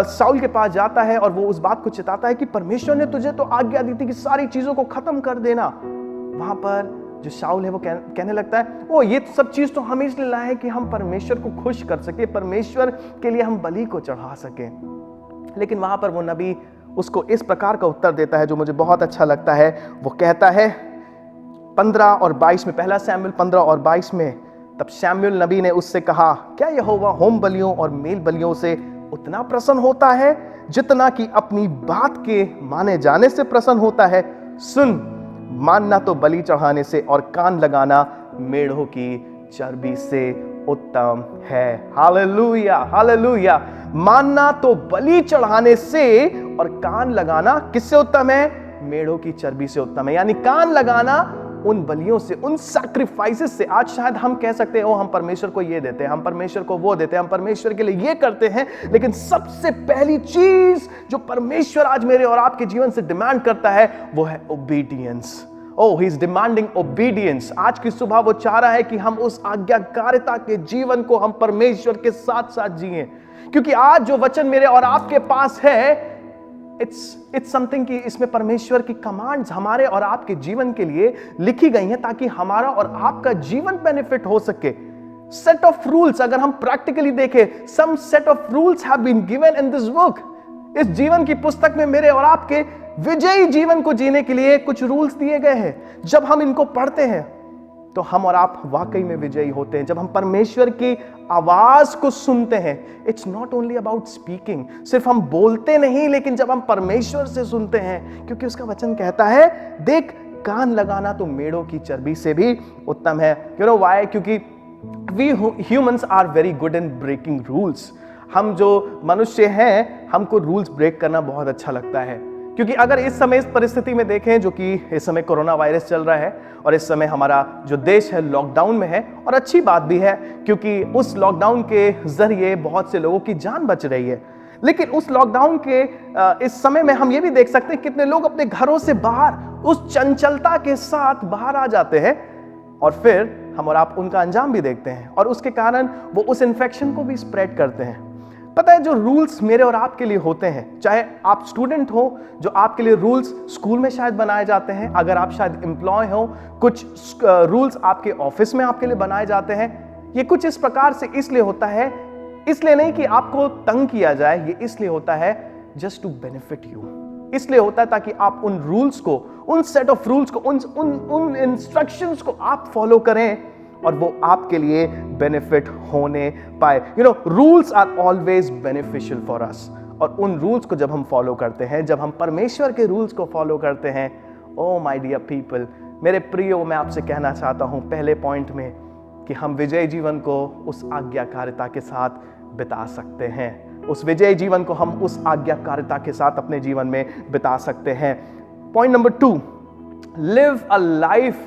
शाऊल के पास जाता है और वो उस बात को चिताता है कि परमेश्वर ने तुझे तो आज्ञा दी थी कि सारी चीजों को खत्म कर देना, वहां पर जो शाऊल है वो कहने लगता है, ओ ये सब चीज तो हम इसलिए लाए कि हम परमेश्वर को खुश कर सके, परमेश्वर के लिए हम बलि को चढ़ा सके। लेकिन वहां पर वो नबी उसको इस प्रकार का उत्तर देता है जो मुझे बहुत अच्छा लगता है। वो कहता है 15 और 22 में, पहला सैमुएल 15 और 22 में, तब शमूएल नबी ने उससे कहा, क्या यहोवा होम बलियों और मेल बलियों से उतना प्रसन्न होता है जितना कि अपनी बात के माने जाने से प्रसन्न होता है? सुन, मानना तो बलि चढ़ाने से और कान लगाना मेढ़ों की चर्बी से उत्तम है। Hallelujah, hallelujah. मानना तो बलि चढ़ाने से और कान लगाना किससे उत्तम है? मेढ़ों की चर्बी से उत्तम है। यानी कान लगाना उन बलियों से, उन सैक्रिफाइसेस से। आज शायद हम कह सकते हैं, ओ हम परमेश्वर को ये देते हैं, हम परमेश्वर को वो देते हैं, हम परमेश्वर के लिए ये करते हैं, लेकिन सबसे पहली चीज जो परमेश्वर आज मेरे और आपके जीवन से डिमांड करता है वो है obedience. He is demanding obedience. आज की सुबह वो चाह रहा है कि हम उस आज्ञाकारिता के जीवन को हम परमेश्वर के साथ साथ जिएं, क्योंकि आज जो वचन मेरे और आपके पास है, इट्स समथिंग कि इसमें परमेश्वर की कमांड्स हमारे और आपके जीवन के लिए लिखी गई हैं ताकि हमारा और आपका जीवन बेनिफिट हो सके। सेट ऑफ रूल्स, अगर हम प्रैक्टिकली देखें, some set of rules have been given in this book. इस जीवन की पुस्तक में मेरे और आपके विजयी जीवन को जीने के लिए कुछ रूल्स दिए गए हैं। जब हम इनको पढ़ते हैं तो हम और आप वाकई में विजयी होते हैं। जब हम परमेश्वर की आवाज को सुनते हैं, it's not only about speaking, सिर्फ हम बोलते नहीं, लेकिन जब हम परमेश्वर से सुनते हैं, क्योंकि उसका वचन कहता है, देख कान लगाना तो मेढ़ों की चर्बी से भी उत्तम है। You know why? क्योंकि we humans are very good in breaking rules. हम जो मनुष्य हैं, हमको रूल्स ब्रेक करना बहुत अच्छा लगता है। क्योंकि अगर इस समय इस परिस्थिति में देखें, जो कि इस समय कोरोना वायरस चल रहा है और इस समय हमारा जो देश है लॉकडाउन में है, और अच्छी बात भी है क्योंकि उस लॉकडाउन के जरिए बहुत से लोगों की जान बच रही है। लेकिन उस लॉकडाउन के इस समय में हम ये भी देख सकते हैं कितने लोग अपने घरों से बाहर उस चंचलता के साथ बाहर आ जाते हैं, और फिर हम और आप उनका अंजाम भी देखते हैं, और उसके कारण वो उस इन्फेक्शन को भी स्प्रेड करते हैं। पता है, जो रूल्स मेरे और आपके लिए होते हैं, चाहे आप स्टूडेंट हो, जो आपके लिए रूल्स स्कूल में शायद बनाए जाते हैं, अगर आप शायद एम्प्लॉय हो, कुछ रूल्स आपके ऑफिस में आपके लिए बनाए जाते हैं। ये कुछ इस प्रकार से इसलिए होता है, इसलिए नहीं कि आपको तंग किया जाए, ये इसलिए होता है जस्ट टू बेनिफिट यू। इसलिए होता है ताकि आप उन रूल्स को, उन सेट ऑफ रूल्स को, उन इंस्ट्रक्शंस को आप फॉलो करें और वो आपके लिए बेनिफिट होने पाए। You know, rules are always beneficial for us. और उन रूल्स को जब हम फॉलो करते हैं, जब हम परमेश्वर के रूल्स को फॉलो करते हैं, ओ माय डियर पीपल, मेरे प्रियो, मैं आपसे कहना चाहता हूं पहले पॉइंट में कि हम विजय जीवन को उस आज्ञाकारिता के साथ बिता सकते हैं। उस विजय जीवन को हम उस आज्ञाकारिता के साथ अपने जीवन में बिता सकते हैं। Point number 2, live a life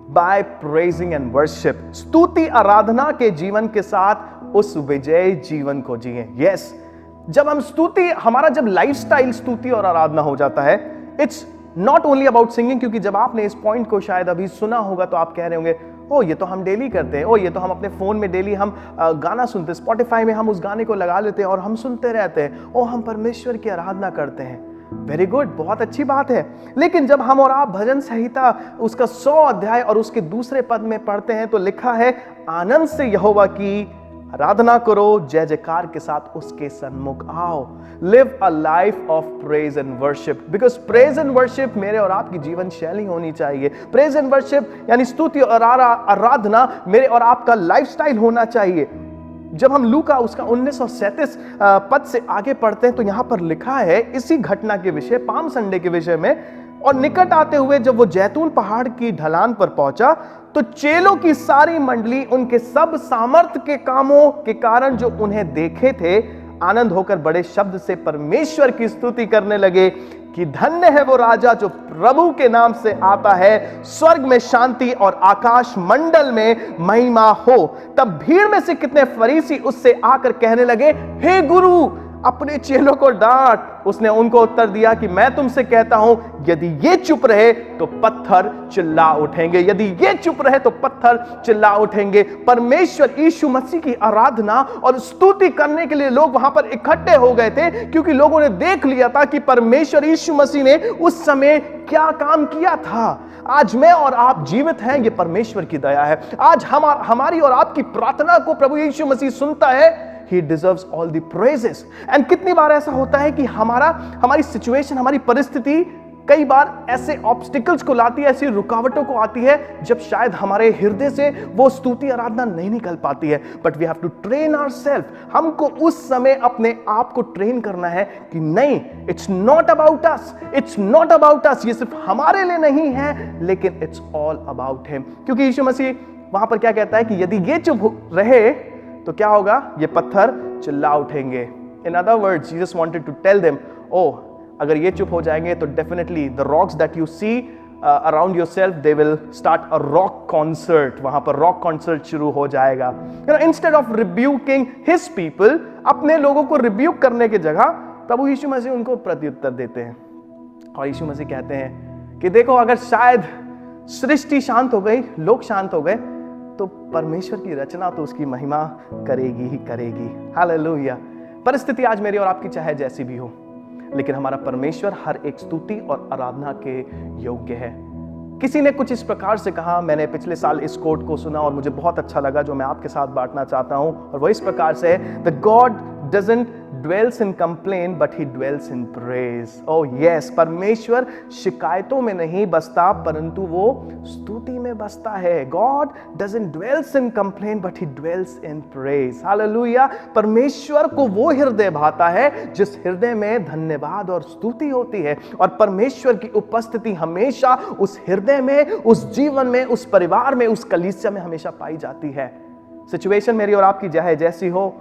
by praising and worship. स्तुति आराधना के जीवन के साथ उस विजय जीवन को जिए। यस, जब हम स्तुति, हमारा जब लाइफस्टाइल स्तुति और आराधना हो जाता है, it's not only about singing. क्योंकि जब आपने इस पॉइंट को शायद अभी सुना होगा तो आप कह रहे होंगे, ओ ये तो हम डेली करते हैं, ओ ये तो हम अपने फोन में डेली हम गाना सुनते हैं, स्पॉटिफाई में हम उस गाने को लगा लेते हैं और हम सुनते रहते हैं, ओ हम परमेश्वर की आराधना करते हैं। वेरी गुड, बहुत अच्छी बात है। लेकिन जब हम और आप भजन संहिता उसका 100 अध्याय और उसके दूसरे पद में पढ़ते हैं तो लिखा है, आनंद से यहोवा की आराधना करो, जय जयकार के साथ उसके सन्मुख आओ। Live a life of praise and worship, because praise and worship मेरे और आपकी जीवन शैली होनी चाहिए। प्रेज एंड वर्शिप यानी स्तुति और आराधना मेरे और आपका लाइफस्टाइल होना चाहिए। जब हम लूका उसका 1937 पद से आगे पढ़ते हैं तो यहां पर लिखा है इसी घटना के विषय, पाम संडे के विषय में, और निकट आते हुए जब वो जैतून पहाड़ की ढलान पर पहुंचा तो चेलों की सारी मंडली उनके सब सामर्थ्य के कामों के कारण जो उन्हें देखे थे आनंद होकर बड़े शब्द से परमेश्वर की स्तुति करने लगे कि धन्य है वो राजा जो प्रभु के नाम से आता है, स्वर्ग में शांति और आकाश मंडल में महिमा हो। तब भीड़ में से कितने फरीसी उससे आकर कहने लगे, हे गुरु अपने चेलों को डांट। उसने उनको उत्तर दिया कि मैं तुमसे कहता हूं, यदि ये चुप रहे तो पत्थर चिल्ला उठेंगे। यदि ये चुप रहे तो पत्थर चिल्ला उठेंगे। परमेश्वर यीशु मसीह की आराधना और स्तुति करने के लिए लोग वहां पर इकट्ठे हो गए थे, क्योंकि लोगों ने देख लिया था कि परमेश्वर यीशु मसीह ने उस समय क्या काम किया था। आज मैं और आप जीवित हैं, ये परमेश्वर की दया है। आज हमारी और आपकी प्रार्थना को प्रभु यीशु मसीह सुनता है। He deserves all the praises. And कितनी बार ऐसा होता है कि हमारी सिचुएशन, हमारी परिस्थिति कई बार ऐसे ऑब्स्टिकल्स को लाती है, ऐसी रुकावटों को आती है जब शायद हमारे हृदय से वो स्तुति आराधना नहीं निकल पाती है। But we have to train ourself. हमको उस समय अपने आप को ट्रेन करना है कि नहीं, it's not about us, it's not about us. ये सिर्फ हमारे लिए नहीं है, लेकिन इट्स ऑल अबाउट हिम। क्योंकि यीशु मसीह वहां पर क्या कहता है कि यदि ये चुप रहे तो क्या होगा, ये पत्थर चिल्ला उठेंगे। In other words, Jesus wanted to tell them, oh अगर ये चुप हो जाएंगे तो definitely the rocks that you see around yourself, they will start a rock concert. वहां पर रॉक कॉन्सर्ट शुरू हो जाएगा। Instead of rebuking his people, अपने लोगों को रिब्यूक करने की जगह प्रभु यीशु मसीह उनको प्रत्युत्तर देते हैं। और यीशु मसीह कहते हैं कि देखो, अगर शायद सृष्टि शांत हो गई, लोग शांत हो गए, तो परमेश्वर की रचना तो उसकी महिमा करेगी ही करेगी। हालेलुया। परिस्थिति आज मेरी और आपकी चाहे जैसी भी हो, लेकिन हमारा परमेश्वर हर एक स्तुति और आराधना के योग्य है। किसी ने कुछ इस प्रकार से कहा, मैंने पिछले साल इस कोट को सुना और मुझे बहुत अच्छा लगा, जो मैं आपके साथ बांटना चाहता हूं, और वो इस प्रकार से है, the God doesn't dwells in complaint but he dwells in praise. Oh yes, परमेश्वर शिकायतों में नहीं बसता, परंतु वो स्तुति में बसता है। God doesn't dwells in complaint but he dwells in praise. Hallelujah. परमेश्वर को वो हृदय भाता है जिस हृदय में धन्यवाद और स्तुति होती है, और परमेश्वर की उपस्थिति हमेशा उस हृदय में, उस जीवन में, उस परिवार में, उस कलीसिया में हमेशा पाई जाती है। सिचुएशन मेरी और आपकी चाहे जैसी हो,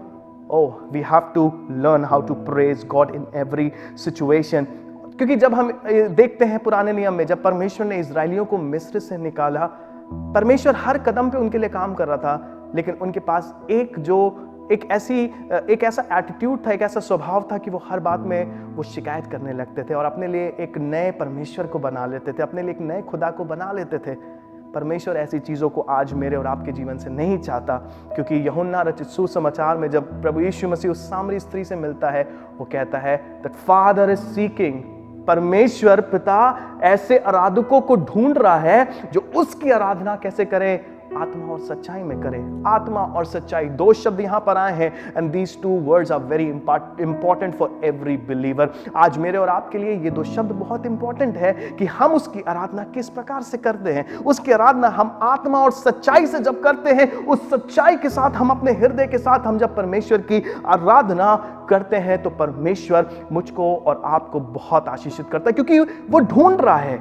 oh, we have to learn how to praise God in every situation. क्योंकि जब हम देखते हैं पुराने नियम में, जब परमेश्वर ने इजरायलियों को मिस्र से निकाला, परमेश्वर हर कदम पे उनके लिए काम कर रहा था, लेकिन उनके पास एक ऐसा एटीट्यूड था, एक ऐसा स्वभाव था कि वो हर बात में वो शिकायत करने लगते थे और अपने लिए एक नए परमेश्वर को बना लेते थे, अपने लिए एक नए खुदा को बना लेते थे। परमेश्वर ऐसी चीजों को आज मेरे और आपके जीवन से नहीं चाहता, क्योंकि यूहन्ना रचित सुसमाचार में जब प्रभु यीशु मसीह उस सामरी स्त्री से मिलता है, वो कहता है दैट फादर इज सीकिंग, परमेश्वर पिता ऐसे आराधकों को ढूंढ रहा है जो उसकी आराधना कैसे करें, आत्मा और सच्चाई में करें। आत्मा और सच्चाई, दो शब्द यहां पर आए हैं, and these two words are very important for every believer. आज मेरे और आपके लिए ये दो शब्द बहुत इंपॉर्टेंट है कि हम उसकी आराधना किस प्रकार से करते हैं। उसकी आराधना हम आत्मा और सच्चाई से जब करते हैं, उस सच्चाई के साथ, हम अपने हृदय के साथ हम जब परमेश्वर की आराधना करते हैं, तो परमेश्वर मुझको और आपको बहुत आशीषित करता है, क्योंकि वो ढूंढ रहा है।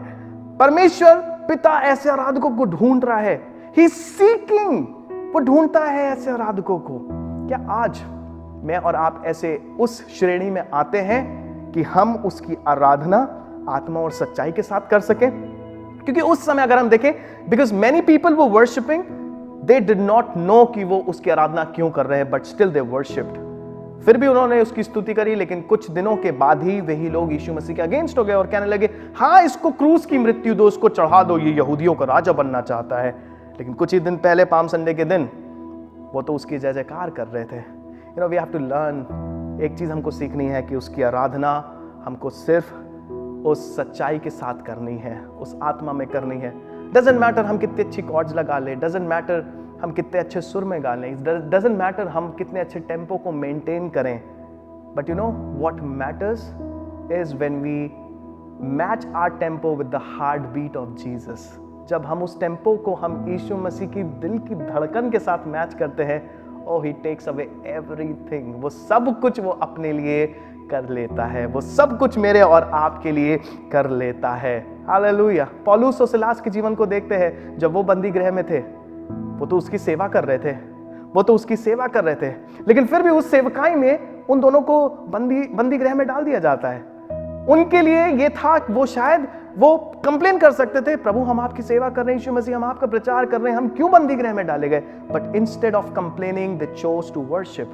परमेश्वर पिता ऐसे आराधकों को ढूंढ रहा है। He's seeking वो ढूंढता है ऐसे आराधकों को। क्या आज मैं और आप ऐसे उस श्रेणी में आते हैं कि हम उसकी आराधना आत्मा और सच्चाई के साथ कर सकें? क्योंकि उस समय अगर हम देखें, बिकॉज मेनी पीपल वो worshipping, they did not know कि वो उसकी आराधना क्यों कर रहे हैं, बट स्टिल दे वर्शिप्ड। फिर भी उन्होंने उसकी स्तुति करी, लेकिन कुछ दिनों के बाद ही वही लोग यीशु मसीह के अगेंस्ट हो गए और कहने लगे, हाँ इसको क्रूस की मृत्यु दो, उसको चढ़ा दो, ये यहूदियों का राजा बनना चाहता है। लेकिन कुछ ही दिन पहले पाम संडे के दिन वो तो उसकी जय जयकार कर रहे थे। You know, we have to learn, एक चीज हमको सीखनी है कि उसकी आराधना हमको सिर्फ उस सच्चाई के साथ करनी है, उस आत्मा में करनी है। डजंट मैटर हम कितनी अच्छी कॉर्ड्स लगा ले, डजंट मैटर हम कितने अच्छे सुर में गा लें, डजंट मैटर हम कितने अच्छे टेम्पो को मेंटेन करें, but you know what matters is when we match our tempo with the heart beat of Jesus. जब हम उस टेम्पो को हम यीशु मसीह की दिल की धड़कन के साथ मैच करते हैं, ओह ही टेक्स अवे एवरीथिंग, वो सब कुछ वो अपने लिए कर लेता है, वो सब कुछ मेरे और आपके लिए कर लेता है। हालेलुया। पौलुस और सिलास के जीवन को देखते हैं, जब वो बंदी गृह में थे, वो तो उसकी सेवा कर रहे थे, वो तो उसकी सेवा कर रहे थे, लेकिन फिर भी उस सेवकाई में उन दोनों को बंदी गृह में डाल दिया जाता है। उनके लिए ये था, वो शायद वो कंप्लेन कर सकते थे, प्रभु हम आपकी सेवा कर रहे हैं, यीशु मसीह हम आपका प्रचार कर रहे हैं, हम क्यों बंदी गृह में डाले गए? But instead of complaining they chose to worship,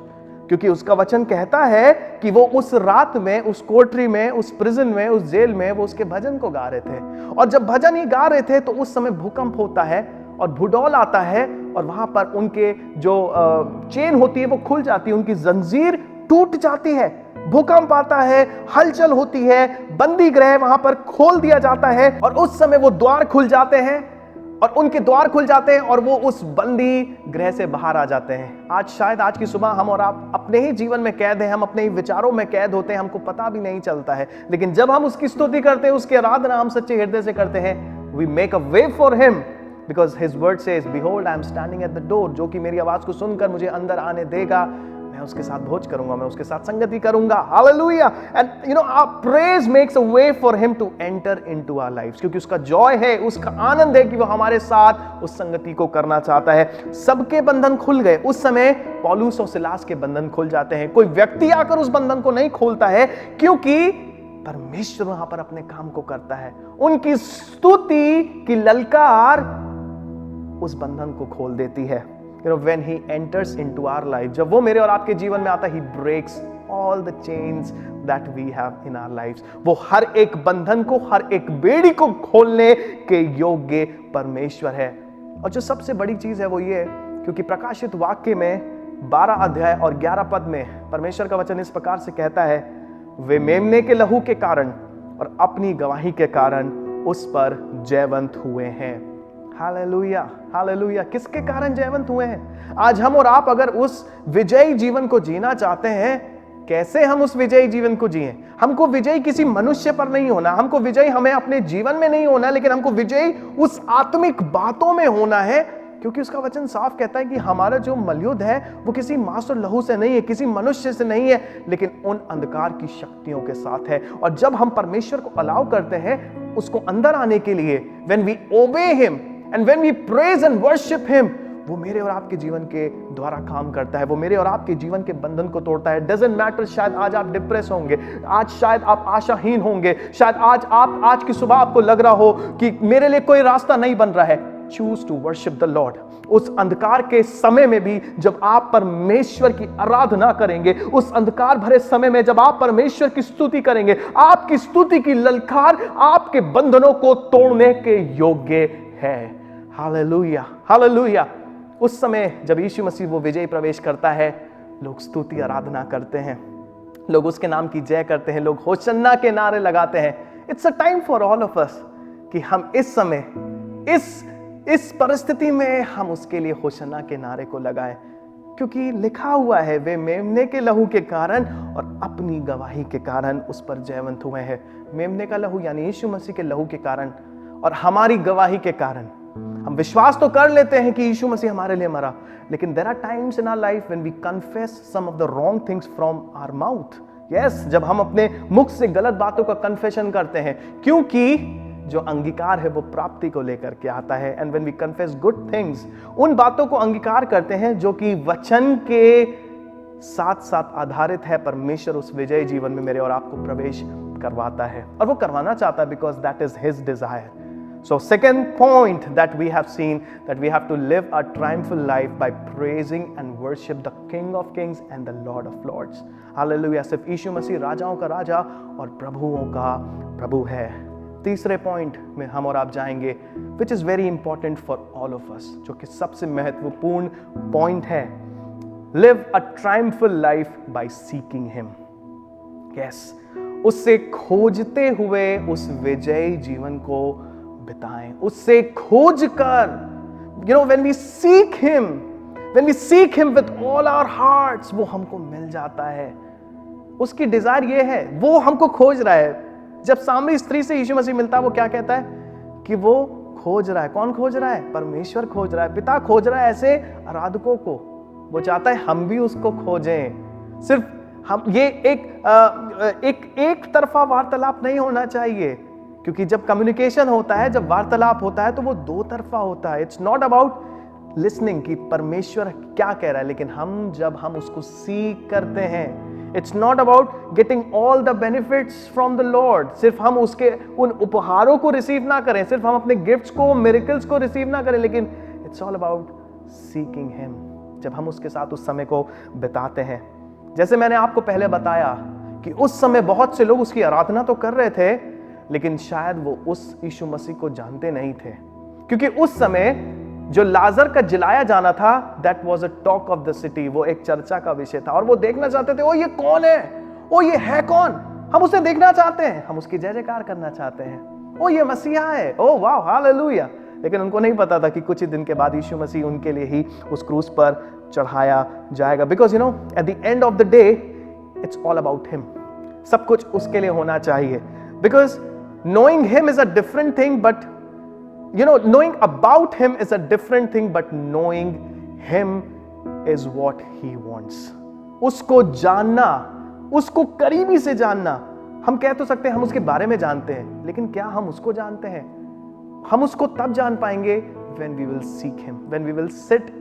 क्योंकि उसका वचन कहता है कि वो उस रात में, उस कोठरी में, उस प्रिजन में, उस जेल में वो उसके भजन को गा रहे थे। और जब भजन ही गा रहे थे तो उस समय भूकंप होता है और भूडौल आता है और वहां पर उनके जो चेन होती है वो खुल जाती है, उनकी जंजीर टूट जाती है, भूकंप आता है, हलचल होती है, बंदी गृह वहां पर खोल दिया जाता है और उस समय वो द्वार खुल जाते हैं और उनके द्वार खुल जाते हैं और वो उस बंदी गृह से बाहर आ जाते हैं। आज शायद आज की सुबह हम और आप अपने ही जीवन में कैद हैं, हम अपने ही विचारों में कैद होते हैं, हमको पता भी नहीं चलता है, लेकिन जब हम उसकी स्तुति करते हैं, उसकी आराधना हम सच्चे हृदय से करते हैं, we make a way for him, because his word says behold I am standing at the door, जो कि मेरी आवाज को सुनकर मुझे अंदर आने देगा, मैं उसके साथ भोज करूंगा, मैं उसके साथ संगति करूंगा। Hallelujah. And you know our praise makes a way for him to enter into our lives, क्योंकि उसका जॉय है, उसका आनंद है कि वो हमारे साथ उस संगति को करना चाहता है। सबके बंधन खुल गए उस समय, पौलुस और सिलास के बंधन खुल जाते हैं। कोई व्यक्ति आकर उस बंधन को नहीं खोलता है, क्योंकि परमेश्वर वहां पर अपने काम को करता है। उनकी स्तुति की ललकार उस बंधन को खोल देती है। You know, when he enters into our life, जब वो मेरे और आपके जीवन में आता है, he breaks all the chains that we have in our lives. वो हर एक बंधन को, हर एक बेड़ी को खोलने के योग्य परमेश्वर है। और जो सबसे बड़ी चीज है वो ये, क्योंकि प्रकाशित वाक्य में 12 अध्याय और 11 पद में परमेश्वर का वचन इस प्रकार से कहता है, वे मेमने के लहू के कारण और अपनी गवाही के कारण उस पर जयवंत हुए हैं। Hallelujah, hallelujah. किसके कारण जयवंत हुए हैं? आज हम और आप अगर उस विजयी जीवन को जीना चाहते हैं, कैसे हम उस विजयी जीवन को जिएं? हमको विजयी किसी मनुष्य पर नहीं होना, हमको विजयी हमें अपने जीवन में नहीं होना, लेकिन हमको विजयी उस आत्मिक बातों में होना है, क्योंकि उसका वचन साफ कहता है कि हमारा जो मलयुद्ध है वो किसी मांस और लहू से नहीं है, किसी मनुष्य से नहीं है, लेकिन उन अंधकार की शक्तियों के साथ है। और जब हम परमेश्वर को अलाउ करते हैं उसको अंदर आने के लिए, when we obey him and when we praise and worship him, वो मेरे और आपके जीवन के द्वारा काम करता है, वो मेरे और आपके जीवन के बंधन को तोड़ता है। डजंट मैटर, शायद आज आप डिप्रेस होंगे, आज शायद आप आशाहीन होंगे, शायद आज की सुबह आपको लग रहा हो कि मेरे लिए कोई रास्ता नहीं बन रहा है। Choose to worship the Lord. उस अंधकार के समय में भी जब आप परमेश्वर की आराधना करेंगे, उस अंधकार भरे समय में जब आप परमेश्वर की स्तुति करेंगे, आपकी स्तुति की ललकार आपके बंधनों को तोड़ने के योग्य है। Hallelujah, hallelujah. उस समय जब यीशु मसीह वो विजय प्रवेश करता है, लोग स्तुति आराधना करते हैं, लोग उसके नाम की जय करते हैं, लोग होशन्ना के नारे लगाते हैं। It's a time for all of us कि हम इस समय इस परिस्थिति में हम उसके लिए होशन्ना के नारे को लगाएं, क्योंकि लिखा हुआ है वे मेमने के लहू के कारण और अपनी गवाही के कारण उस पर जयवंत हुए हैं। मेमने का लहू यानी यीशु मसीह के लहू के कारण और हमारी गवाही के कारण। हम विश्वास तो कर लेते हैं कि यीशु मसीह हमारे लिए मरा, लेकिन there are times in our life when we confess some of the wrong things from our mouth. Yes, जब हम अपने मुख से गलत बातों का कन्फेशन करते हैं, क्योंकि जो अंगीकार है वो प्राप्ति को लेकर के आता है। And when we confess good things, उन बातों को अंगीकार करते हैं जो कि वचन के साथ साथ आधारित है, परमेश्वर उस विजयी जीवन में मेरे और आपको प्रवेश करवाता है, और वो करवाना चाहता है because that is his Dzire. So second point that we have seen, that we have to live a triumphal life by praising and worship the King of Kings and the Lord of Lords. Hallelujah. सिर्फ यीशु मसीह राजाओं का राजा और प्रभुओं का प्रभु है। तीसरे point में हम और आप जाएंगे, which is very important for all of us, जो कि सबसे महत्वपूर्ण पॉइंट है। Live a triumphal life by seeking Him. Yes, उससे खोजते हुए उस विजयी जीवन को बिताएं, उससे खोज कर, when we seek him with all our hearts, वो हमको मिल जाता है। उसकी डिजायर ये है, वो हमको खोज रहा है। जब सामरी स्त्री से यीशु मसीह मिलता है, वो क्या कहता है कि वो खोज रहा है। कौन खोज रहा है? परमेश्वर खोज रहा है, पिता खोज रहा है ऐसे आराधकों को। वो चाहता है हम भी उसको खोजें। सिर्फ हम ये एक तरफा वार्तालाप नहीं होना चाहिए, क्योंकि जब कम्युनिकेशन होता है, जब वार्तालाप होता है, तो वो दो तरफा होता है। इट्स नॉट अबाउट लिसनिंग कि परमेश्वर क्या कह रहा है, लेकिन जब हम उसको सीख करते हैं, it's not about getting all the benefits from the Lord. सिर्फ हम उसके उन उपहारों को रिसीव ना करें, सिर्फ हम अपने गिफ्ट्स को, मिरेकल्स को रिसीव ना करें, लेकिन it's all about seeking him. जब हम उसके साथ उस समय को बिताते हैं, जैसे मैंने आपको पहले बताया कि उस समय बहुत से लोग उसकी आराधना तो कर रहे थे, लेकिन शायद वो उस यीशु मसीह को जानते नहीं थे, क्योंकि उस समय जो लाजर का जिलाया जाना था, that was a talk of the city, वो एक चर्चा का विषय था, और वो देखना चाहते थे, ओ ये कौन है, ओ ये है कौन, हम उसे देखना चाहते हैं, हम उसकी जय जयकार करना चाहते हैं, ओ ये मसीहा है, ओ वाह हालेलुया। लेकिन उनको नहीं पता था कि कुछ ही दिन के बाद यीशु मसीह उनके लिए ही उस क्रूस पर चढ़ाया जाएगा। Because at the end of the day it's all about him. सब कुछ उसके लिए होना चाहिए। Because knowing him is a different thing, but knowing about him is a different thing, but knowing him is what he wants. उसको जानना, उसको करीबी से जानना। हम कह तो सकते हैं हम उसके बारे में जानते हैं, लेकिन क्या हम उसको जानते हैं? हम उसको तब जान पाएंगे when we will seek him, when we will sit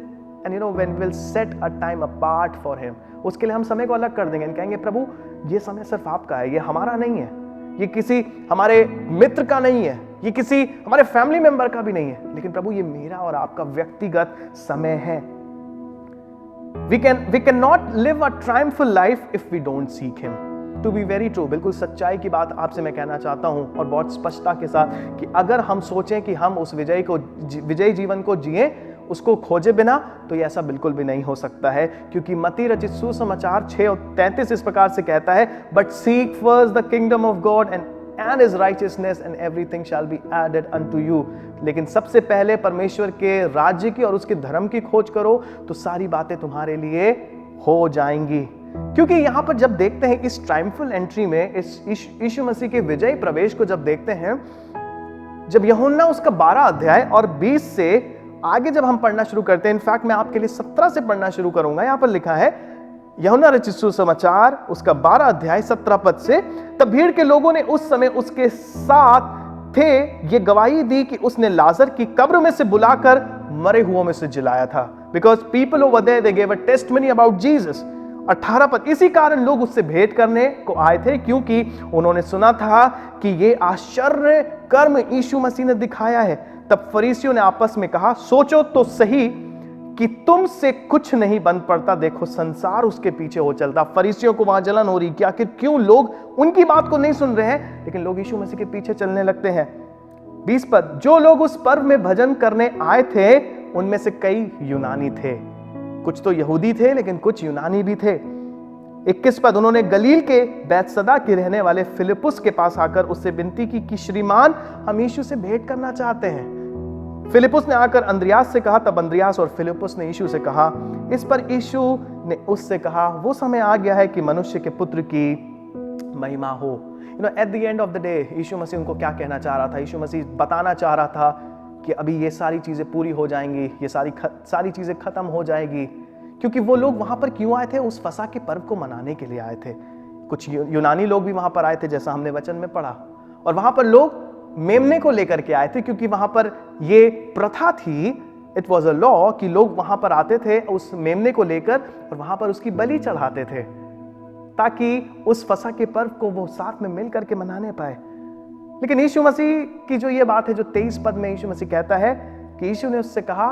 and when we will set a time apart for him. उसके लिए हम समय को अलग कर देंगे, कहेंगे प्रभु ये समय सिर्फ आपका है, ये हमारा नहीं है, ये किसी हमारे मित्र का नहीं है, ये किसी हमारे फैमिली मेंबर का भी नहीं है, लेकिन प्रभु ये मेरा और आपका व्यक्तिगत समय है। We cannot live a triumphal life if we don't seek him. To be very true, बिल्कुल सच्चाई की बात आपसे मैं कहना चाहता हूं, और बहुत स्पष्टता के साथ, कि अगर हम सोचें कि हम उस विजयी जीवन को जिए उसको खोजे बिना, तो ये ऐसा बिल्कुल भी नहीं हो सकता है। क्योंकि मत्ती रचित सुसमाचार 6:33 इस प्रकार से कहता है, but seek first the kingdom of God and his righteousness and everything shall be added unto you. लेकिन सबसे पहले परमेश्वर के राज्य की और उसके धर्म की खोज करो, तो सारी बातें तुम्हारे लिए हो जाएंगी। क्योंकि यहां पर जब देखते हैं इस ट्रायम्फल एंट्री में, इस यीशु मसीह के विजयी प्रवेश को जब देखते हैं, जब यूहन्ना उसका 12 अध्याय और 20 से आगे जब हम पढ़ना शुरू करते हैं, इनफैक्ट मैं आपके लिए 17 से पढ़ना शुरू करूंगा। यहां पर लिखा है यूहन्ना रचित सुसमाचार उसका 12 अध्याय 17 पद से, तब भीड़ के लोगों ने उस समय उसके साथ थे ये गवाही दी कि उसने लाजर की कब्र में से बुलाकर मरे हुओं में से जिलाया था। Because people over there they give a testimony about Jesus. 18 पद, इसी कारण लोग उससे भेंट करने को आए थे, क्योंकि उन्होंने सुना था कि ये आश्चर्य कर्म यीशु मसीह ने दिखाया है। तब फरीसियों ने आपस में कहा, सोचो तो सही कि तुमसे कुछ नहीं बन पड़ता, देखो संसार उसके पीछे हो चलता। फरीसियों को वहां जलन हो रही कि आखिर क्यों लोग उनकी बात को नहीं सुन रहे हैं, लेकिन लोग यीशु मसीह के पीछे चलने लगते हैं। 20 पद, जो लोग उस पर्व में भजन करने आए थे उनमें से कई यूनानी थे। कुछ तो यहूदी थे लेकिन कुछ यूनानी भी थे। 21 पद, उन्होंने गलील के बैतसदा के रहने वाले फिलिपुस के पास आकर उससे विनती की कि श्रीमान हम यीशु से भेंट करना चाहते हैं। फिलिपुस ने आकर अंद्रियास से कहा, तब अंद्रियास और फिलिपुस ने यीशु से कहा। इस पर यीशु ने उससे कहा, वो समय आ गया है कि मनुष्य के पुत्र की महिमा हो। At the end of the day यीशु मसीह उनको क्या कहना चाह रहा था? यीशु मसीह बताना चाह रहा था कि अभी ये सारी चीजें पूरी हो जाएंगी, ये सारी चीजें खत्म हो जाएगी। क्योंकि वो लोग वहां पर क्यों आए थे? उस फसह के पर्व को मनाने के लिए आए थे। कुछ यूनानी लोग भी वहां पर आए थे, जैसा हमने वचन में पढ़ा, और वहां पर लोग मेमने को लेकर के आए थे, क्योंकि वहां पर ये प्रथा थी, इट वॉज अ लॉ कि लोग वहां पर आते थे उस मेमने को लेकर और वहां पर उसकी बलि चढ़ाते थे, ताकि उस फसह के पर्व को वो साथ में मिल करके मनाने पाए। लेकिन यीशु मसीह की जो ये बात है, जो 23 पद में यीशु मसीह कहता है कि यीशु ने उससे कहा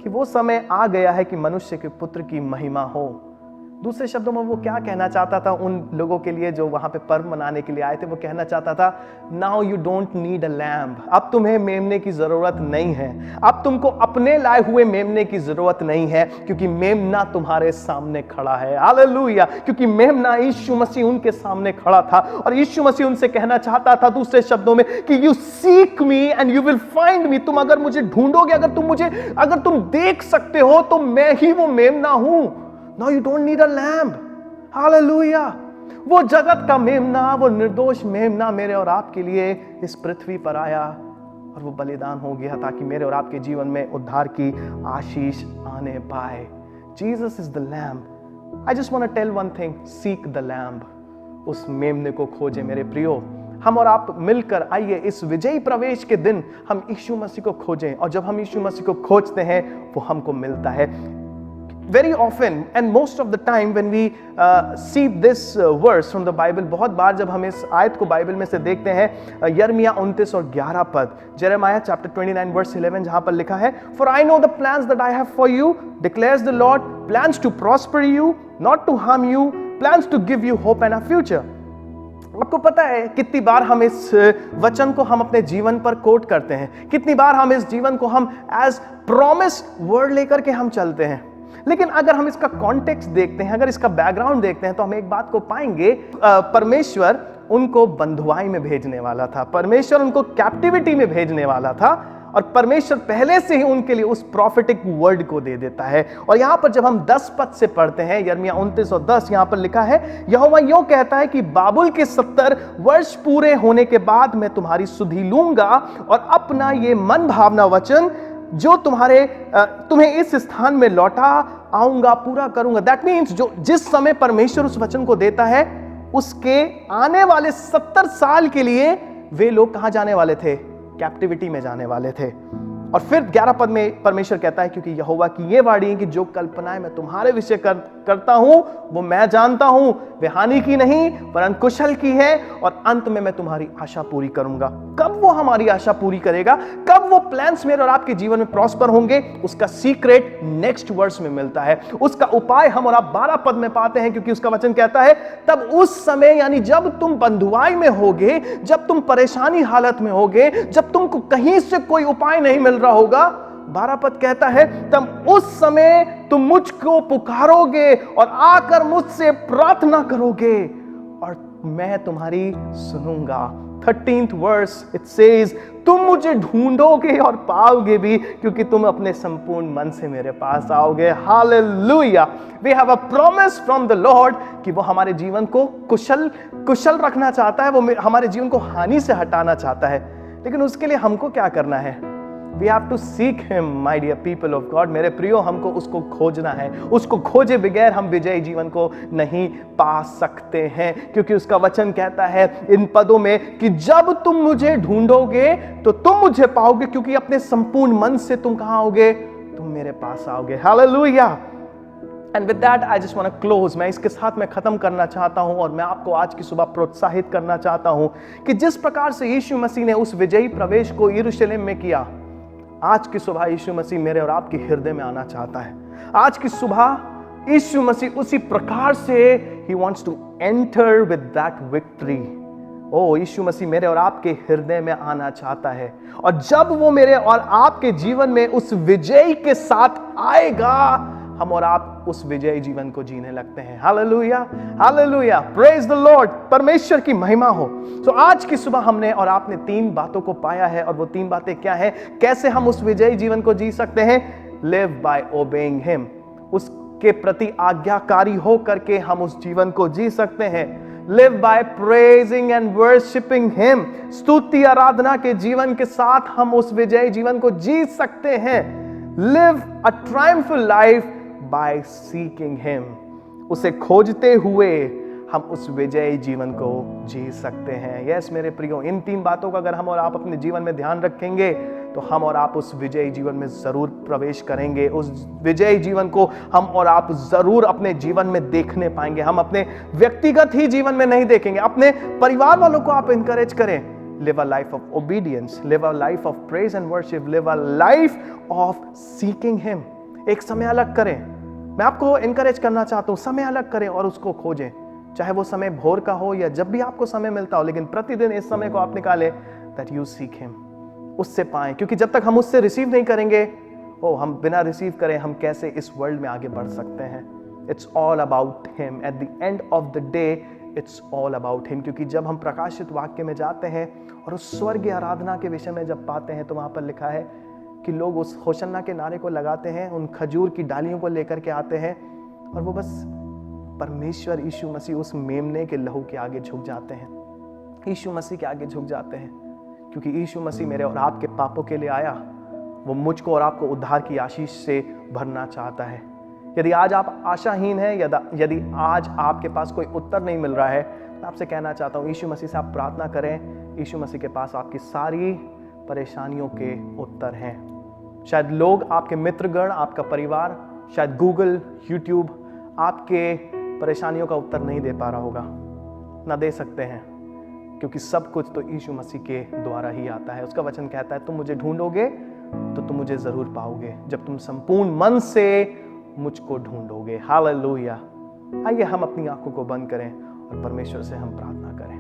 कि वो समय आ गया है कि मनुष्य के पुत्र की महिमा हो। दूसरे शब्दों में वो क्या कहना चाहता था उन लोगों के लिए जो वहां पे पर्व मनाने के लिए आए थे? वो कहना चाहता था, now you don't need a lamb, अब तुम्हें मेमने की जरूरत नहीं है, अब तुमको अपने लाए हुए मेमने की जरूरत नहीं है, क्योंकि मेमना तुम्हारे सामने खड़ा है। हालेलुया! क्योंकि मेमना यीशु मसीह उनके सामने खड़ा था और यीशु मसीह उनसे कहना चाहता था दूसरे शब्दों में कि you seek me and you will find me. तुम अगर मुझे ढूंढोगे, अगर तुम देख सकते हो तो मैं ही वो मेमना हूं। Now you don't need a lamb. Hallelujah. वो जगत का मेमना, वो निर्दोष मेमना मेरे और आपके लिए इस पृथ्वी पर आया और वो बलिदान हो गया ताकि मेरे और आपके जीवन में उद्धार की आशीष आने पाए। Jesus is the lamb. I just want to tell one thing, seek the lamb. उस मेमने को खोजे मेरे प्रियो। हम और आप मिलकर आइए इस विजयी प्रवेश के दिन हम यीशु मसीह को खोजें, और जब हम यीशु मसीह को खोजते हैं वो हमको मिलता है। Very often and most of the time when we see this verse from the Bible, बहुत बार जब हम इस आयत को बाइबल में से देखते हैं, यिर्मयाह 29 और 11 पद, Jeremiah chapter 29 verse 11, जहां पर लिखा है, For I know the plans that I have for you, declares the Lord, plans to prosper you, not to harm you, plans to give you hope and a future. आपको पता है कितनी बार हम इस वचन को हम अपने जीवन पर कोट करते हैं, कितनी बार हम इस जीवन को हम एज प्रॉमिस वर्ड लेकर के हम चलते हैं। लेकिन अगर हम इसका कॉन्टेक्स्ट देखते हैं, अगर इसका बैकग्राउंड देखते हैं, तो हम एक बात को पाएंगे, परमेश्वर उनको बंधुआई में भेजने वाला था, परमेश्वर उनको कैप्टिविटी में भेजने वाला था, और परमेश्वर पहले से ही उनके लिए उस प्रॉफिटिक वर्ड को दे देता है। और यहां पर जब हम 10 पद से पढ़ते हैं, यिर्मयाह 29 और 10, यहां पर लिखा है, यहोवा यूं कहता है कि बाबुल के 70 वर्ष पूरे होने के बाद मैं तुम्हारी सुधि लूंगा और अपना ये मन भावना वचन जो तुम्हें इस स्थान में लौटा आऊंगा पूरा करूंगा। दैट मीन्स जिस समय परमेश्वर उस वचन को देता है, उसके आने वाले 70 साल के लिए वे लोग कहां जाने वाले थे? कैप्टिविटी में जाने वाले थे। और फिर 11 पद में परमेश्वर कहता है, क्योंकि यहोवा की ये वाणी है कि जो कल्पनाएं मैं तुम्हारे विषय करता हूं वो मैं जानता हूं, वे हानि की नहीं परंतु कुशल की है, और अंत में मैं तुम्हारी आशा पूरी करूंगा। कब वो हमारी आशा पूरी करेगा, कब वो प्लान्स मेरे और आपके जीवन में प्रॉस्पर होंगे, उसका सीक्रेट नेक्स्ट वर्स में मिलता है। उसका उपाय हम और आप 12 पद में पाते हैं, क्योंकि उसका वचन कहता है, तब उस समय, यानी जब तुम बंधुआई में होगे, जब तुम परेशानी हालत में होगे, जब तुमको कहीं से कोई उपाय नहीं मिल रहा होगा, 12 पद कहता है, तब उस समय तुम मुझको पुकारोगे और आकर मुझसे प्रार्थना करोगे और मैं तुम्हारी सुनूंगा। 13th verse it says, तुम मुझे ढूंढोगे और पाओगे भी, क्योंकि तुम अपने संपूर्ण मन से मेरे पास आओगे। Hallelujah! We have a promise from the Lord कि वो हमारे जीवन को कुशल रखना चाहता है, वो हमारे जीवन को हानि से हटाना चाहता है। लेकिन उसके लिए हमको क्या करना है? We have to seek him, my dear people of God. मेरे प्रियो, हमको उसको खोजना है। उसको खोजे बगैर हम विजयी जीवन को नहीं पा सकते हैं, क्योंकि उसका वचन कहता है इन पदों में कि जब तुम मुझे ढूंढोगे तो तुम मुझे पाओगे, क्योंकि अपने संपूर्ण मन से तुम कहां आओगे? तुम मेरे पास आओगे। Hallelujah! And with that I just want to close. मैं इसके साथ में खत्म करना चाहता हूं, और मैं आपको आज की सुबह प्रोत्साहित करना चाहता हूं कि जिस प्रकार से यीशु मसीह ने उस विजयी प्रवेश को यरूशलेम में किया, आज की सुबह यीशु मसीह मेरे और आपके हृदय में आना चाहता है। आज की सुबह यीशु मसीह उसी प्रकार से he wants to enter with that victory। ओ यीशु मसीह मेरे और आपके हृदय में आना चाहता है, और जब वो मेरे और आपके जीवन में उस विजय के साथ आएगा, हम और आप उस विजयी जीवन को जीने लगते हैं। Hallelujah! Hallelujah! Praise the Lord! परमेश्वर की महिमा हो। तो आज की सुबह हमने और आपने 3 बातों को पाया है, और वो 3 बातें क्या हैं? कैसे हम उस विजयी जीवन को जी सकते हैं? Live by obeying him. उसके प्रति आज्ञाकारी हो करके हम उस जीवन को जी सकते हैं। Live by praising and worshipping him. स्तुति आराधना के जीवन के साथ हम उस विजयी जीवन को जी सकते हैं। Live a triumphal life by seeking him। उसे खोजते हुए हम उस विजयी जीवन को जी सकते हैं। यस मेरे प्रियो, इन 3 बातों का अगर हम और आप अपने जीवन में ध्यान रखेंगे तो हम और आप उस विजयी जीवन में जरूर प्रवेश करेंगे। उस विजयी जीवन को हम और आप जरूर अपने जीवन में देखने पाएंगे। हम अपने व्यक्तिगत ही जीवन में नहीं देखेंगे, अपने परिवार वालों को आप इंकरेज करें। Live a life of obedience, live a life of praise and worship, live a life of seeking Him। एक समय अलग करें। मैं आपको इंकरेज करना चाहता हूं, समय अलग करें और उसको खोजें, चाहे वो समय भोर का हो या जब भी आपको समय मिलता हो, लेकिन प्रतिदिन इस समय को आप निकालें that you seek Him, उससे पाएं। क्योंकि जब तक हम उससे रिसीव नहीं करेंगे, हम बिना रिसीव करें हम कैसे इस वर्ल्ड में आगे बढ़ सकते हैं। It's all about Him, at the end of the day it's all about him. क्योंकि जब हम प्रकाशित वाक्य में जाते हैं और उस स्वर्गीय आराधना के विषय में जब पाते हैं तो वहां पर लिखा है कि लोग उस होशन्ना के नारे को लगाते हैं, उन खजूर की डालियों को लेकर के आते हैं और वो बस परमेश्वर यीशु मसीह उस मेमने के लहू के आगे झुक जाते हैं, यीशु मसीह के आगे झुक जाते हैं। क्योंकि यीशु मसीह मेरे और आपके पापों के लिए आया, वो मुझको और आपको उद्धार की आशीष से भरना चाहता है। यदि आज आप आशाहीन हैं, यदि आज आपके पास कोई उत्तर नहीं मिल रहा है, मैं आपसे कहना चाहता हूँ यीशु मसीह से आप प्रार्थना करें। यीशु मसीह के पास आपकी सारी परेशानियों के उत्तर हैं। शायद लोग, आपके मित्रगण, आपका परिवार, शायद गूगल, यूट्यूब आपके परेशानियों का उत्तर नहीं दे पा रहा होगा, ना दे सकते हैं, क्योंकि सब कुछ तो यीशु मसीह के द्वारा ही आता है। उसका वचन कहता है तुम मुझे ढूंढोगे तो तुम मुझे जरूर पाओगे, जब तुम संपूर्ण मन से मुझको ढूंढोगे। हालेलुया। आइए हम अपनी आंखों को बंद करें और परमेश्वर से हम प्रार्थना करें।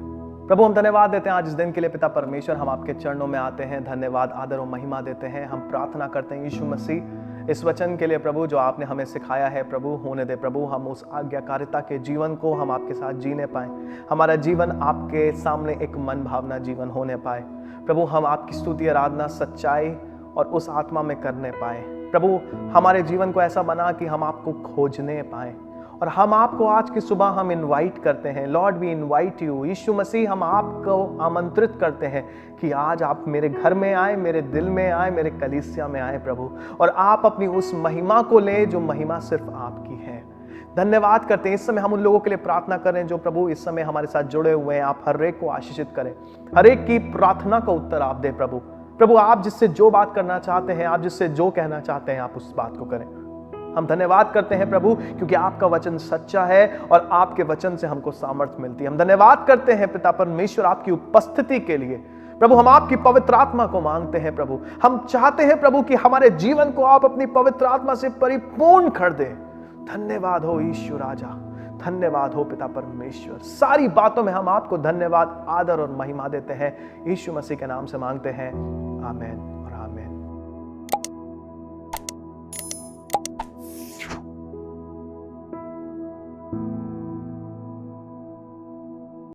प्रभु हम धन्यवाद देते हैं आज इस दिन के लिए। पिता परमेश्वर, हम आपके चरणों में आते हैं, धन्यवाद, आदर और महिमा देते हैं। हम प्रार्थना करते हैं यीशु मसीह इस वचन के लिए प्रभु, जो आपने हमें सिखाया है प्रभु, होने दे प्रभु, हम उस आज्ञाकारिता के जीवन को हम आपके साथ जीने पाए। हमारा जीवन आपके सामने एक मन भावना जीवन होने पाए प्रभु। हम आपकी स्तुति, आराधना, सच्चाई और उस आत्मा में करने पाए प्रभु। हमारे जीवन को ऐसा बना कि हम आपको खोजने पाए। और हम आपको आज की सुबह हम इनवाइट करते हैं, लॉर्ड वी इनवाइट यू। यीशु मसीह, हम आपको आमंत्रित करते हैं कि आज आप मेरे घर में आए, मेरे दिल में आए, मेरे कलीसिया में आए प्रभु, और आप अपनी उस महिमा को ले जो महिमा सिर्फ आपकी है। धन्यवाद करते हैं। इस समय हम उन लोगों के लिए प्रार्थना करें जो प्रभु इस समय हमारे साथ जुड़े हुए हैं। आप हर एक को आशीषित करें, हर एक की प्रार्थना का उत्तर आप दें प्रभु। प्रभु आप जिससे जो बात करना चाहते हैं, आप जिससे जो कहना चाहते हैं, आप उस बात को करें। हम धन्यवाद करते हैं प्रभु, क्योंकि आपका वचन सच्चा है और आपके वचन से हमको सामर्थ्य मिलती है। हम धन्यवाद करते हैं पिता परमेश्वर आपकी उपस्थिति के लिए प्रभु। हम आपकी पवित्र आत्मा को मांगते हैं प्रभु। हम चाहते हैं प्रभु कि हमारे जीवन को आप अपनी पवित्र आत्मा से परिपूर्ण कर दें। धन्यवाद हो यीशु राजा, धन्यवाद हो पिता परमेश्वर। सारी बातों में हम आपको धन्यवाद, आदर और महिमा देते हैं। यीशु मसीह के नाम से मांगते हैं, आमीन और आमीन।